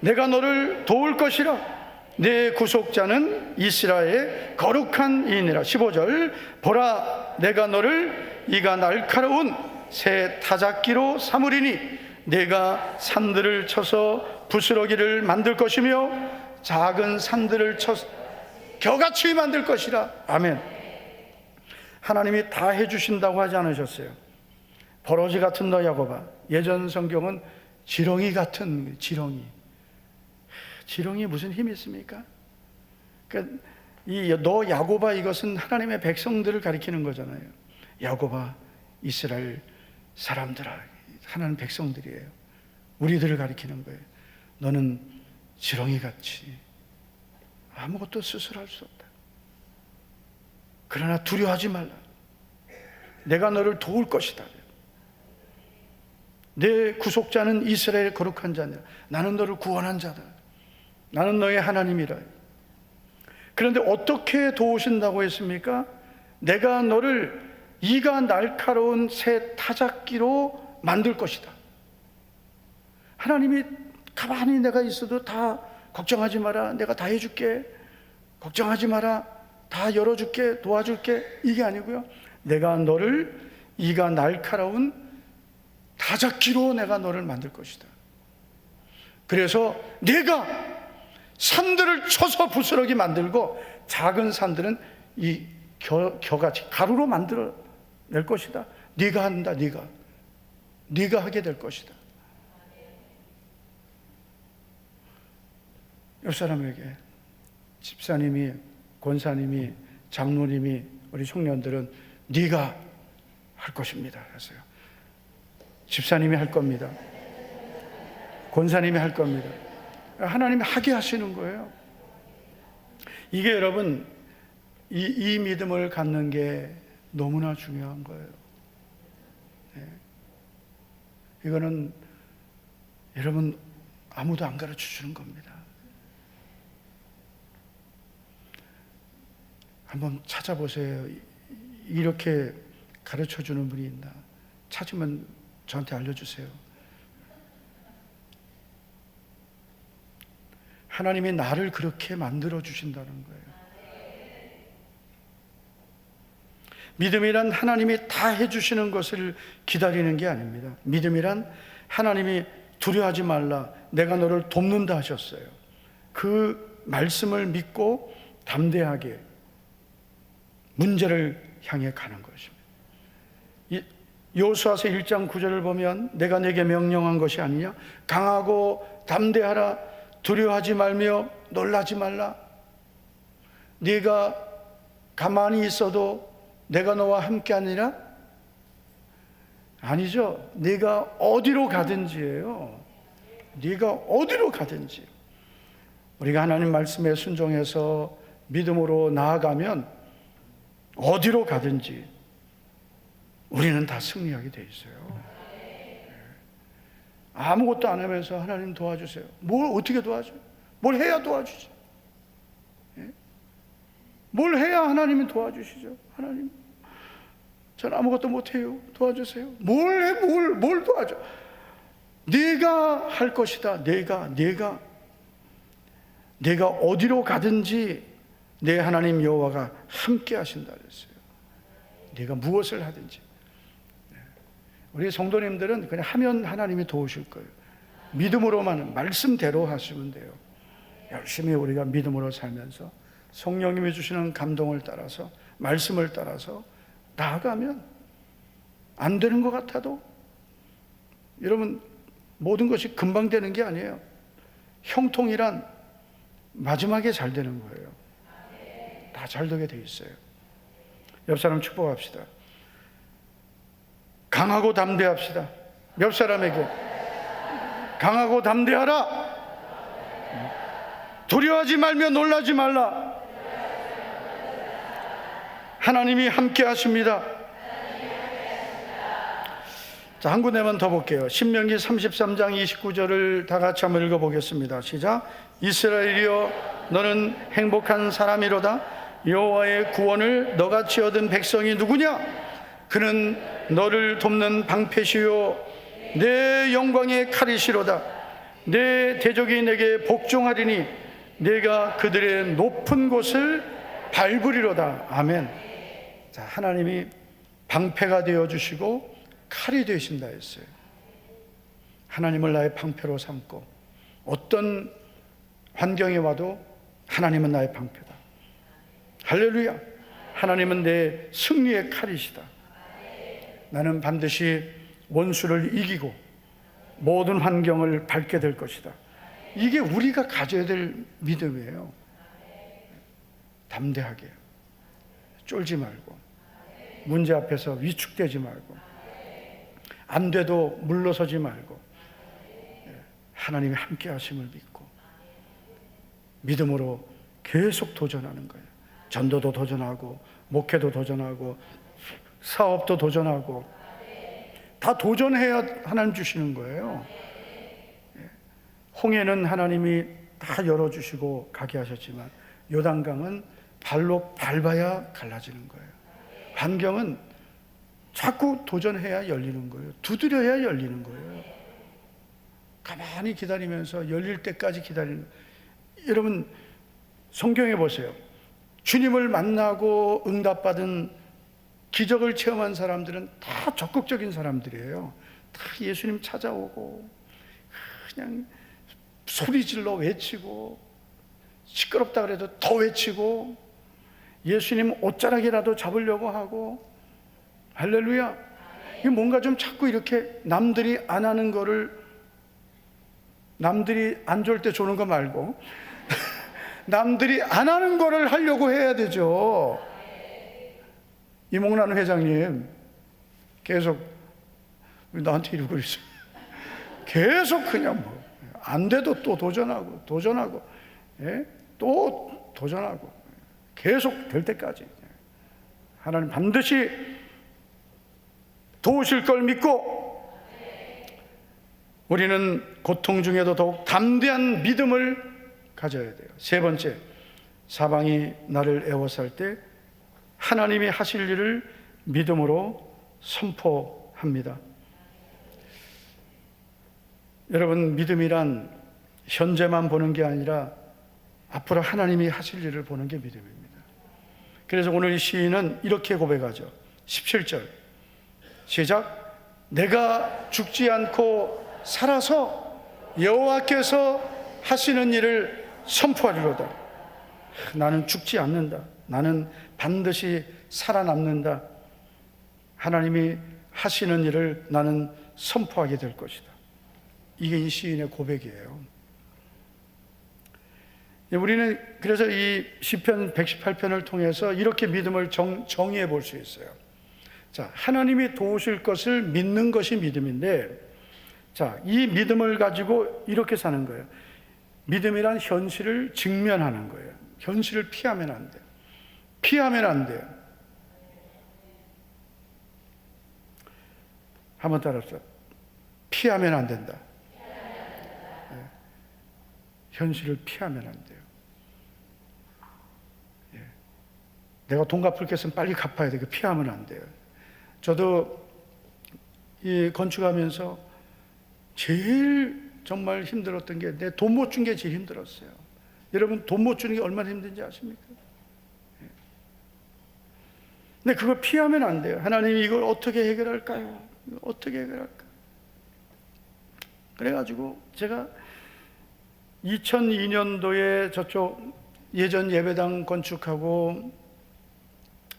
내가 너를 도울 것이라. 내 구속자는 이스라엘의 거룩한 이인이라. 15절. 보라, 내가 너를 이가 날카로운 새 타작기로 삼으리니 내가 산들을 쳐서 부스러기를 만들 것이며 작은 산들을 쳐서 겨같이 만들 것이라. 아멘. 하나님이 다 해주신다고 하지 않으셨어요? 버러지 같은 너 야곱아. 예전 성경은 지렁이 같은, 지렁이 무슨 힘이 있습니까? 그러니까 이 너 야곱아, 이것은 하나님의 백성들을 가리키는 거잖아요. 야곱아, 이스라엘 사람들아, 하나님 백성들이에요. 우리들을 가리키는 거예요. 너는 지렁이같이 아무것도 스스로 할 수 없다. 그러나 두려워하지 말라. 내가 너를 도울 것이다. 내 구속자는 이스라엘의 거룩한 자냐. 나는 너를 구원한 자다. 나는 너의 하나님이라. 그런데 어떻게 도우신다고 했습니까? 내가 너를 이가 날카로운 새 타작기로 만들 것이다. 하나님이 가만히 내가 있어도 다 걱정하지 마라, 내가 다 해줄게, 걱정하지 마라, 다 열어줄게, 도와줄게, 이게 아니고요. 내가 너를 이가 날카로운 타작기로 내가 너를 만들 것이다. 그래서 내가 산들을 쳐서 부스러기 만들고 작은 산들은 이 겨같이 가루로 만들어 낼 것이다. 네가 한다. 네가 하게 될 것이다. 옆 사람에게, 집사님이, 권사님이, 장로님이, 우리 청년들은 네가 할 것입니다 했어요. 집사님이 할 겁니다. 권사님이 할 겁니다. 하나님이 하게 하시는 거예요. 이게 여러분, 이 믿음을 갖는 게 너무나 중요한 거예요. 네. 이거는 여러분 아무도 안 가르쳐 주는 겁니다. 한번 찾아보세요. 이렇게 가르쳐 주는 분이 있나? 찾으면 저한테 알려주세요. 하나님이 나를 그렇게 만들어 주신다는 거예요. 믿음이란 하나님이 다 해주시는 것을 기다리는 게 아닙니다. 믿음이란 하나님이 두려워하지 말라, 내가 너를 돕는다 하셨어요. 그 말씀을 믿고 담대하게 문제를 향해 가는 것입니다. 여호수아서 1장 9절을 보면 내가 내게 명령한 것이 아니냐, 강하고 담대하라, 두려워하지 말며 놀라지 말라. 네가 가만히 있어도 내가 너와 함께하니라? 아니죠. 네가 어디로 가든지예요. 네가 어디로 가든지. 우리가 하나님 말씀에 순종해서 믿음으로 나아가면 어디로 가든지 우리는 다 승리하게 돼 있어요. 아무것도 안 하면서 하나님 도와주세요. 뭘 어떻게 도와줘요? 뭘 해야 도와주죠? 뭘 해야 하나님이 도와주시죠? 하나님, 저는 아무것도 못해요. 도와주세요. 뭘 도와줘? 네가 할 것이다. 네가 어디로 가든지 내 하나님 여호와가 함께 하신다 그랬어요. 네가 무엇을 하든지. 우리 성도님들은 그냥 하면 하나님이 도우실 거예요. 믿음으로만, 말씀대로 하시면 돼요. 열심히 우리가 믿음으로 살면서 성령님이 주시는 감동을 따라서, 말씀을 따라서 나아가면, 안 되는 것 같아도, 여러분, 모든 것이 금방 되는 게 아니에요. 형통이란 마지막에 잘 되는 거예요. 다 잘 되게 돼 있어요. 옆 사람 축복합시다. 강하고 담대합시다. 옆 사람에게 강하고 담대하라. 두려워하지 말며 놀라지 말라. 하나님이 함께 하십니다. 자, 한 군데만 더 볼게요. 신명기 33장 29절을 다 같이 한번 읽어보겠습니다. 시작. 이스라엘이여 너는 행복한 사람이로다. 여호와의 구원을 너같이 얻은 백성이 누구냐? 그는 너를 돕는 방패시요 내 영광의 칼이시로다. 내 대적이 내게 복종하리니 내가 그들의 높은 곳을 밟으리로다. 아멘. 자, 하나님이 방패가 되어주시고 칼이 되신다 했어요. 하나님을 나의 방패로 삼고 어떤 환경에 와도 하나님은 나의 방패다. 할렐루야. 하나님은 내 승리의 칼이시다. 나는 반드시 원수를 이기고 모든 환경을 밟게 될 것이다. 이게 우리가 가져야 될 믿음이에요. 담대하게 쫄지 말고 문제 앞에서 위축되지 말고 안 돼도 물러서지 말고 하나님이 함께 하심을 믿고 믿음으로 계속 도전하는 거예요. 전도도 도전하고 목회도 도전하고 사업도 도전하고 다 도전해야 하나님 주시는 거예요. 홍해는 하나님이 다 열어주시고 가게 하셨지만 요단강은 발로 밟아야 갈라지는 거예요. 환경은 자꾸 도전해야 열리는 거예요. 두드려야 열리는 거예요. 가만히 기다리면서 열릴 때까지 기다리는 거예요. 여러분 성경에 보세요. 주님을 만나고 응답받은 기적을 체험한 사람들은 다 적극적인 사람들이에요. 다 예수님 찾아오고 그냥 소리질러 외치고 시끄럽다 그래도 더 외치고 예수님 옷자락이라도 잡으려고 하고 할렐루야. 뭔가 좀 자꾸 이렇게 남들이 안 하는 거를 남들이 안 좋을 때 조는 거 말고 남들이 안 하는 거를 하려고 해야 되죠. 이몽란 회장님 계속 나한테 이러고 있어요. 계속 그냥 뭐 안 돼도 또 도전하고 예? 또 도전하고 계속 될 때까지 하나님 반드시 도우실 걸 믿고 우리는 고통 중에도 더욱 담대한 믿음을 가져야 돼요. 세 번째, 사방이 나를 애워쌀 때 하나님이 하실 일을 믿음으로 선포합니다. 여러분, 믿음이란 현재만 보는 게 아니라 앞으로 하나님이 하실 일을 보는 게 믿음입니다. 그래서 오늘 이 시인은 이렇게 고백하죠. 17절 시작. 내가 죽지 않고 살아서 여호와께서 하시는 일을 선포하리로다. 나는 죽지 않는다. 나는 반드시 살아남는다. 하나님이 하시는 일을 나는 선포하게 될 것이다. 이게 이 시인의 고백이에요. 우리는 그래서 이 시편 118편을 통해서 이렇게 믿음을 정의해 볼 수 있어요. 자, 하나님이 도우실 것을 믿는 것이 믿음인데, 자, 이 믿음을 가지고 이렇게 사는 거예요. 믿음이란 현실을 직면하는 거예요. 현실을 피하면 안 돼요. 피하면 안 돼요. 한번 따라서 피하면 안 된다. 네. 현실을 피하면 안 돼요. 예. 내가 돈 갚을 게 있으면 빨리 갚아야 돼요. 피하면 안 돼요. 저도 이 건축하면서 제일 정말 힘들었던 게 내 돈 못 준 게 제일 힘들었어요. 여러분, 돈 못 주는 게 얼마나 힘든지 아십니까? 예. 근데 그걸 피하면 안 돼요. 하나님이 이걸 어떻게 해결할까요? 어떻게 해결할까? 그래가지고 제가 2002년도에 저쪽 예전 예배당 건축하고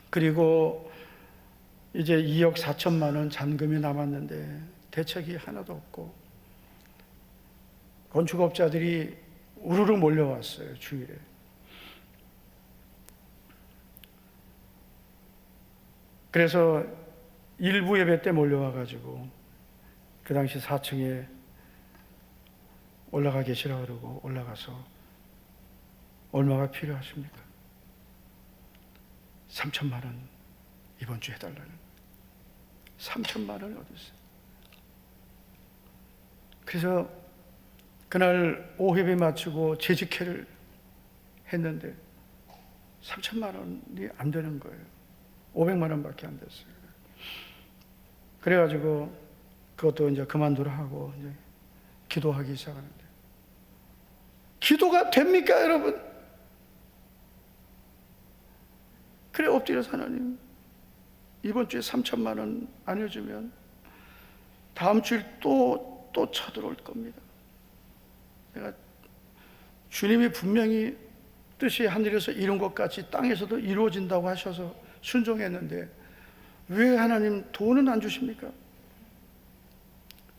그리고 이제 2억 4천만 원 잔금이 남았는데 대책이 하나도 없고 건축업자들이 우르르 몰려왔어요. 주일에. 그래서 일부 예배 때 몰려와가지고 그 당시 4층에 올라가 계시라 그러고 올라가서 얼마가 필요하십니까? 3천만 원 이번 주에 해달라는. 3천만 원이 어디 있어요? 그래서 그날 오회비 마치고 재직회를 했는데 3천만 원이 안 되는 거예요. 500만 원밖에 안 됐어요. 그래가지고 그것도 이제 그만두라 하고 이제 기도하기 시작하는데, 기도가 됩니까, 여러분? 그래 엎드려서 하나님, 이번 주에 3천만 원 안 해주면 다음 주일 또 쳐들어올 겁니다. 내가 주님이 분명히 뜻이 하늘에서 이룬 것 같이 땅에서도 이루어진다고 하셔서 순종했는데 왜 하나님 돈은 안 주십니까?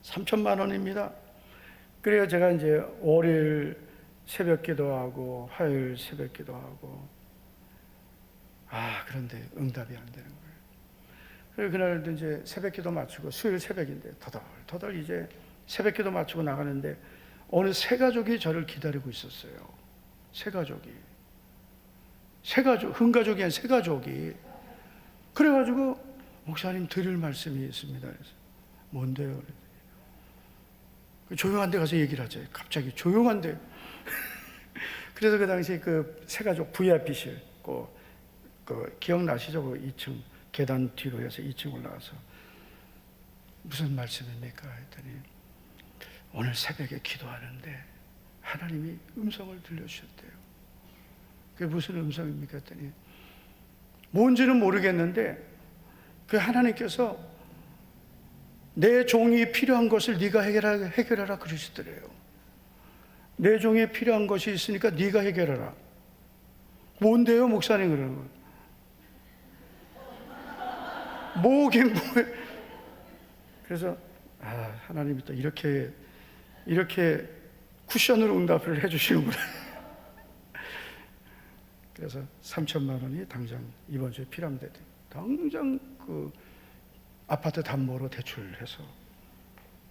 3천만 원입니다. 그래야 제가 이제 월요일 새벽 기도하고 화요일 새벽 기도하고, 그런데 응답이 안 되는 거예요. 그래서 그날도 이제 새벽 기도 마치고 수요일 새벽인데 터덜 이제 새벽 기도 마치고 나가는데 어느 세 가족이 저를 기다리고 있었어요. 세 가족이 흥가족이 아닌 세 가족이. 그래가지고 목사님 드릴 말씀이 있습니다. 그래서 뭔데요? 조용한 데 가서 얘기를 하죠. 갑자기 조용한데. 그래서 그 당시 그 세 가족 VIP실 그 기억나시죠? 그 2층 계단 뒤로 해서 2층 올라가서 무슨 말씀입니까? 했더니 오늘 새벽에 기도하는데 하나님이 음성을 들려주셨대요. 그게 무슨 음성입니까? 했더니 뭔지는 모르겠는데 그 하나님께서 내 종이 필요한 것을 네가 해결하라 그러시더래요. 내 종이 필요한 것이 있으니까 네가 해결하라. 뭔데요, 목사님? 그러는 거예요. 뭐긴 뭐예요. 그래서 하나님이 또 이렇게 쿠션으로 응답을 해주시는구나. 그래서 3천만 원이 당장 이번 주에 필요한데 당장 그 아파트 담보로 대출해서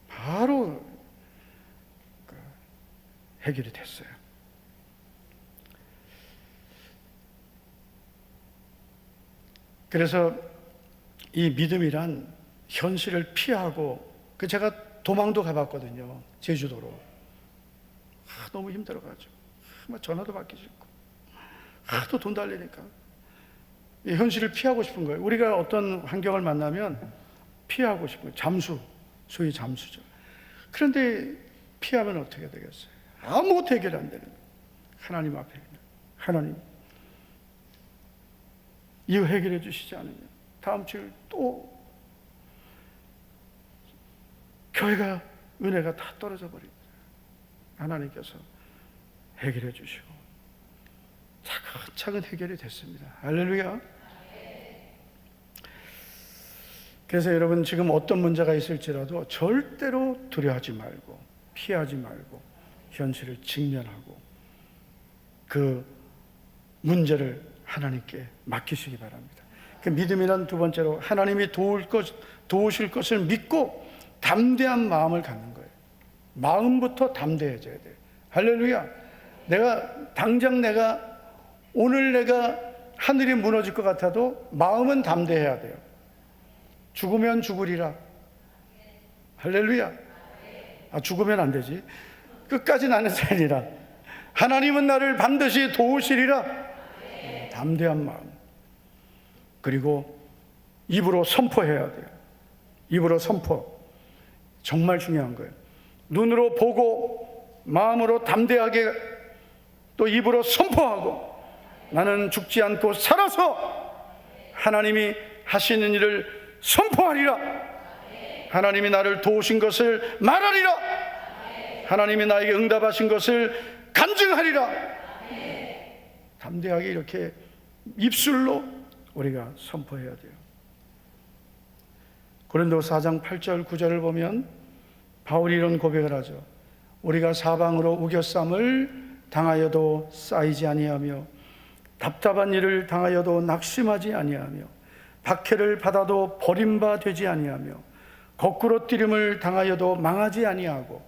바로 해결이 됐어요. 그래서 이 믿음이란 현실을 피하고, 제가 도망도 가봤거든요. 제주도로. 너무 힘들어가지고 전화도 받기 싫고 또 돈 달리니까 이 현실을 피하고 싶은 거예요. 우리가 어떤 환경을 만나면 피하고 싶은 거예요. 소위 잠수죠. 그런데 피하면 어떻게 되겠어요? 아무것도 해결 안 되는 거예요. 하나님 앞에 하나님 이거 해결해 주시지 않으면 다음 주에 또 교회가 은혜가 다 떨어져 버립니다. 하나님께서 해결해 주시고 차근차근 해결이 됐습니다. 할렐루야. 그래서 여러분 지금 어떤 문제가 있을지라도 절대로 두려워하지 말고 피하지 말고 현실을 직면하고 그 문제를 하나님께 맡기시기 바랍니다. 그 믿음이란 두 번째로 하나님이 도우실 것을 믿고 담대한 마음을 갖는 거예요. 마음부터 담대해져야 돼요. 할렐루야. 오늘 내가 하늘이 무너질 것 같아도 마음은 담대해야 돼요. 죽으면 죽으리라. 할렐루야. 죽으면 안 되지. 끝까지 나는 살리라. 하나님은 나를 반드시 도우시리라. 담대한 마음. 그리고 입으로 선포해야 돼요. 입으로 선포. 정말 중요한 거예요. 눈으로 보고 마음으로 담대하게 또 입으로 선포하고 나는 죽지 않고 살아서 하나님이 하시는 일을 선포하리라. 하나님이 나를 도우신 것을 말하리라. 하나님이 나에게 응답하신 것을 간증하리라. 담대하게 이렇게 입술로 우리가 선포해야 돼요. 고린도서 4장 8절 9절을 보면 바울이 이런 고백을 하죠. 우리가 사방으로 우겨쌈을 당하여도 쌓이지 아니하며 답답한 일을 당하여도 낙심하지 아니하며 박해를 받아도 버림받지 아니하며 거꾸로 뛰림을 당하여도 망하지 아니하고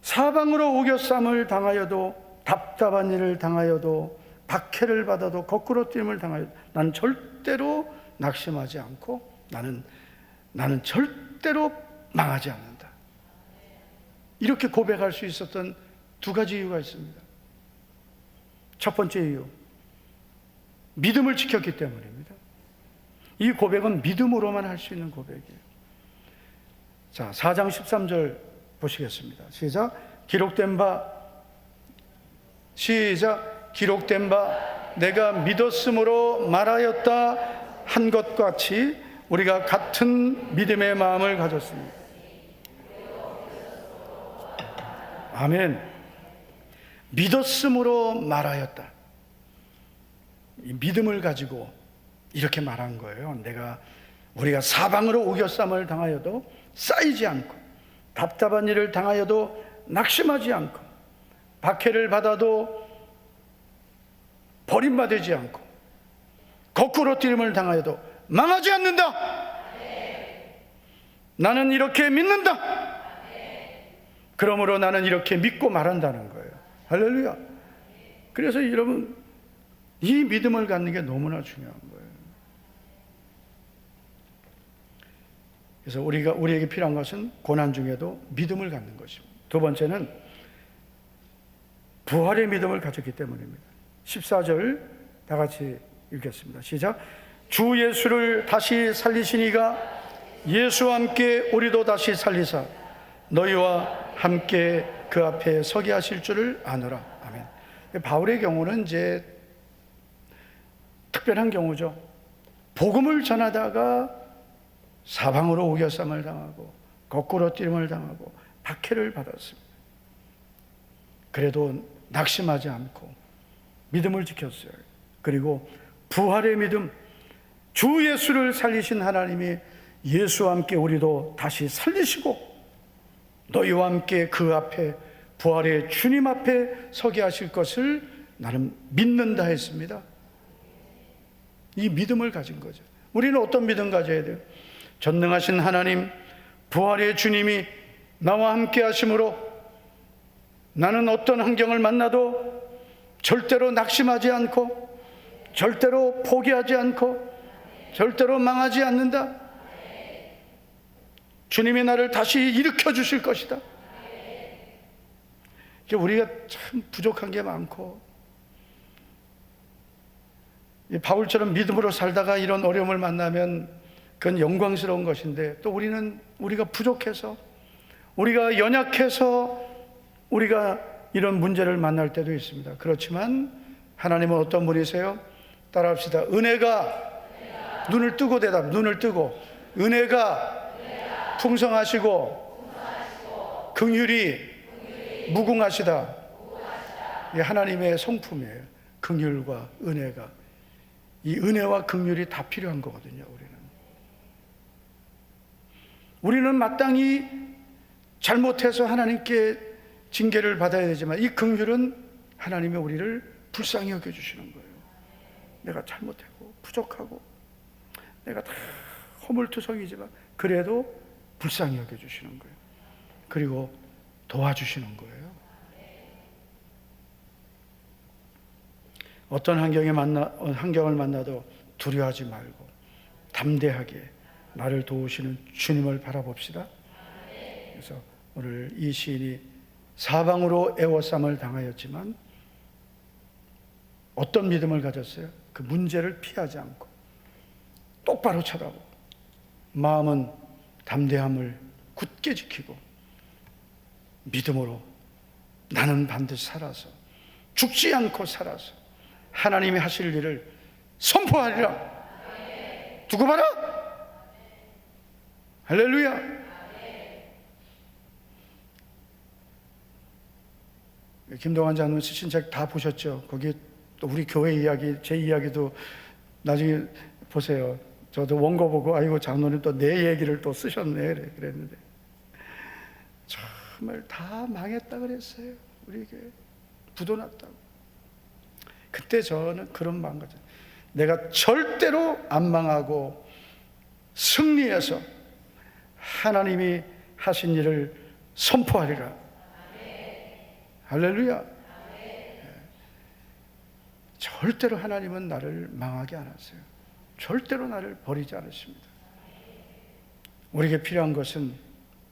사방으로 우겨쌈을 당하여도 답답한 일을 당하여도 박해를 받아도 거꾸로 뛰림을 당하여도 나는 절대로 낙심하지 않고 나는 절대로 망하지 않는다. 이렇게 고백할 수 있었던 두 가지 이유가 있습니다. 첫 번째 이유, 믿음을 지켰기 때문입니다. 이 고백은 믿음으로만 할 수 있는 고백이에요. 자, 4장 13절 보시겠습니다. 시작. 기록된 바 내가 믿었으므로 말하였다 한 것 같이 우리가 같은 믿음의 마음을 가졌습니다. 아멘. 믿었으므로 말하였다. 이 믿음을 가지고 이렇게 말한 거예요. 우리가 사방으로 우겨쌈을 당하여도 쌓이지 않고 답답한 일을 당하여도 낙심하지 않고 박해를 받아도 버림받지 않고 거꾸로 뛰림을 당하여도 망하지 않는다. 나는 이렇게 믿는다. 그러므로 나는 이렇게 믿고 말한다는 거예요. 할렐루야. 그래서 여러분, 이 믿음을 갖는 게 너무나 중요한 거예요. 그래서 우리에게 필요한 것은 고난 중에도 믿음을 갖는 것입니다. 두 번째는 부활의 믿음을 가졌기 때문입니다. 14절 다 같이 읽겠습니다. 시작. 주 예수를 다시 살리시니가 예수와 함께 우리도 다시 살리사 너희와 함께 그 앞에 서게 하실 줄을 아노라. 아멘. 바울의 경우는 이제 특별한 경우죠. 복음을 전하다가 사방으로 우겨쌈을 당하고 거꾸로 뛰림을 당하고 박해를 받았습니다. 그래도 낙심하지 않고 믿음을 지켰어요. 그리고 부활의 믿음, 주 예수를 살리신 하나님이 예수와 함께 우리도 다시 살리시고 너희와 함께 그 앞에 부활의 주님 앞에 서게 하실 것을 나는 믿는다 했습니다. 이 믿음을 가진 거죠. 우리는 어떤 믿음 가져야 돼요? 전능하신 하나님, 부활의 주님이 나와 함께 하심으로 나는 어떤 환경을 만나도 절대로 낙심하지 않고 절대로 포기하지 않고 절대로 망하지 않는다. 주님이 나를 다시 일으켜 주실 것이다. 우리가 참 부족한 게 많고 바울처럼 믿음으로 살다가 이런 어려움을 만나면 그건 영광스러운 것인데 또 우리가 부족해서 우리가 연약해서 우리가 이런 문제를 만날 때도 있습니다. 그렇지만 하나님은 어떤 분이세요? 따라합시다. 은혜가 눈을 뜨고 눈을 뜨고 은혜가 풍성하시고 긍휼이 무궁하시다. 이게 하나님의 성품이에요. 긍휼과 은혜가. 이 은혜와 긍휼이 다 필요한 거거든요. 우리는 마땅히 잘못해서 하나님께 징계를 받아야 되지만 이 긍휼은 하나님이 우리를 불쌍히 여겨주시는 거예요. 내가 잘못하고 부족하고 내가 다 허물투성이지만 그래도 불쌍히 여겨주시는 거예요. 그리고 도와주시는 거예요. 어떤 환경을 만나도 두려워하지 말고 담대하게 나를 도우시는 주님을 바라봅시다. 그래서 오늘 이 시인이 사방으로 애워쌈을 당하였지만 어떤 믿음을 가졌어요? 그 문제를 피하지 않고 똑바로 쳐다보고 마음은 담대함을 굳게 지키고 믿음으로 나는 반드시 살아서 죽지 않고 살아서 하나님이 하실 일을 선포하리라. 두고 봐라. 할렐루야. 김동환 장로님 쓰신 책 다 보셨죠? 거기 또 우리 교회 이야기, 제 이야기도 나중에 보세요. 저도 원고 보고 아이고 장로님 또 내 얘기를 또 쓰셨네 그랬는데 정말 다 망했다 그랬어요. 우리 교회 부도 났다고. 그때 저는 그런 마음 가졌어요. 내가 절대로 안 망하고 승리해서 하나님이 하신 일을 선포하리라. 할렐루야. 절대로 하나님은 나를 망하게 안 하세요. 절대로 나를 버리지 않으십니다. 우리에게 필요한 것은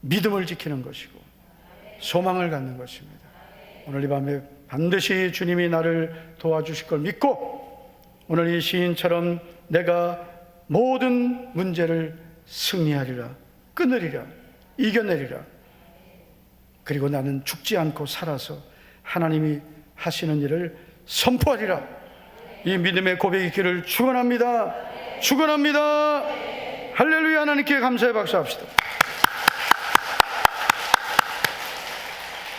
믿음을 지키는 것이고 소망을 갖는 것입니다. 오늘 이 밤에 반드시 주님이 나를 도와주실 걸 믿고 오늘 이 시인처럼 내가 모든 문제를 승리하리라, 끊으리라, 이겨내리라. 그리고 나는 죽지 않고 살아서 하나님이 하시는 일을 선포하리라. 이 믿음의 고백이 있기를 축원합니다. 축원합니다. 할렐루야. 하나님께 감사의 박수 합시다.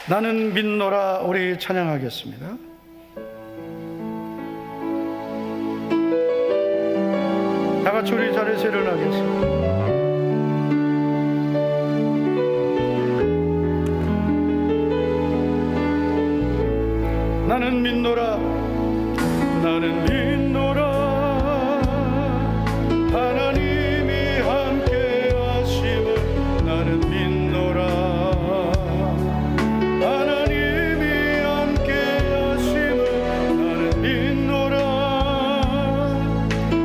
나는 믿노라. 우리 찬양하겠습니다. 다 같이 우리 자리에서 일어나겠습니다. 나는 믿노라. 나는 믿노라. 하나님이 함께 하심을 나는 믿노라. 하나님이 함께 하심을 나는 믿노라.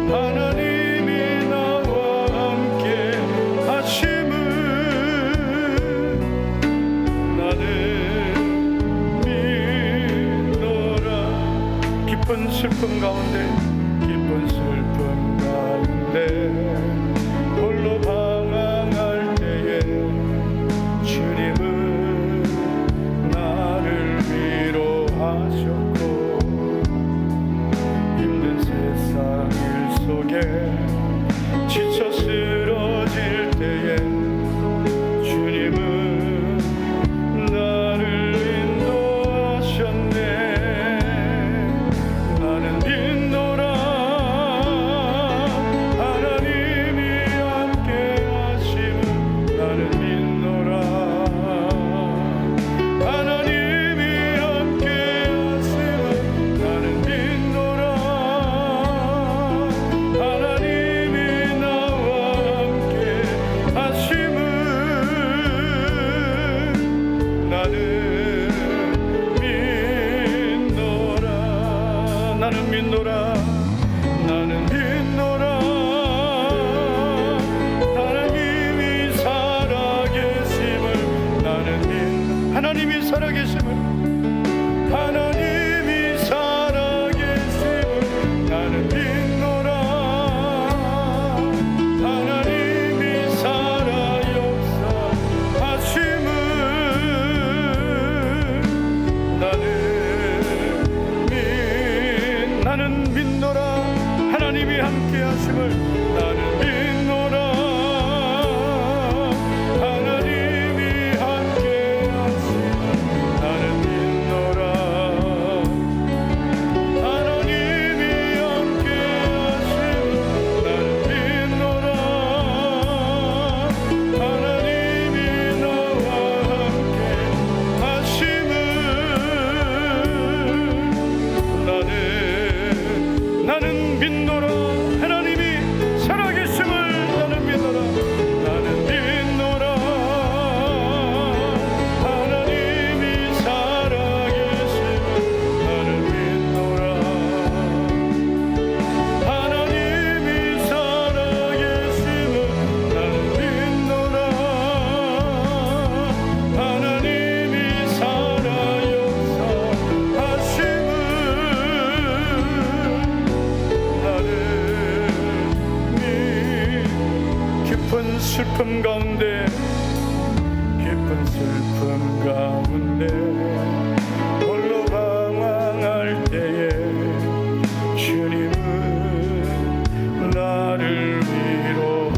하나님이 나와 함께 하심을 나는 믿노라. 기쁜 슬픔 가운데 기쁜 슬픔 가운데 홀로 방황할 때에 주님은 나를 위로하셨고 힘든 세상 일 속에 지쳐 쓰러질 때에 주님은 나를 인도하셨네. 나는 믿노라. 하나님이 함께 하심을 나는 믿노라. 하나님이 함께 하심을 나는 믿노라. 하나님이 나와 함께 하심을 나는 믿노라. 나는 믿노라. 나는 믿노라. 하나님이 살아계심을 나는 믿노라. 하나님이 살아계심을 하나님이 살아계심을 나는 믿노라. 하나님이 살아 역사하심을 나는 믿노라. 하나님이 함께 하심을 나는 믿노라. 하나님이 함께 하심을 나는 믿노라. 하나님이 함께 하심을 나는 믿노라. 하나님이 나와 함께 하심을 나는 믿노라. 하나님이 살아계심을 나는 믿노라. 나는 믿노라. 하나님이 살아계심을 나는 믿노라. 하나님이 살아계심을 나는 믿노라. 하나님이 살아 역사하심을 깊은 슬픔 가운데 깊은 슬픔 가운데 홀로 방황할 때에 주님은 나를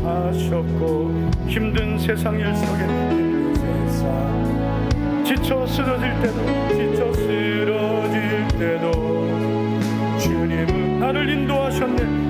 위로하셨고 힘든 세상 일 속에 힘든 세상 지쳐 쓰러질 때도 주님은 나를 인도하셨네.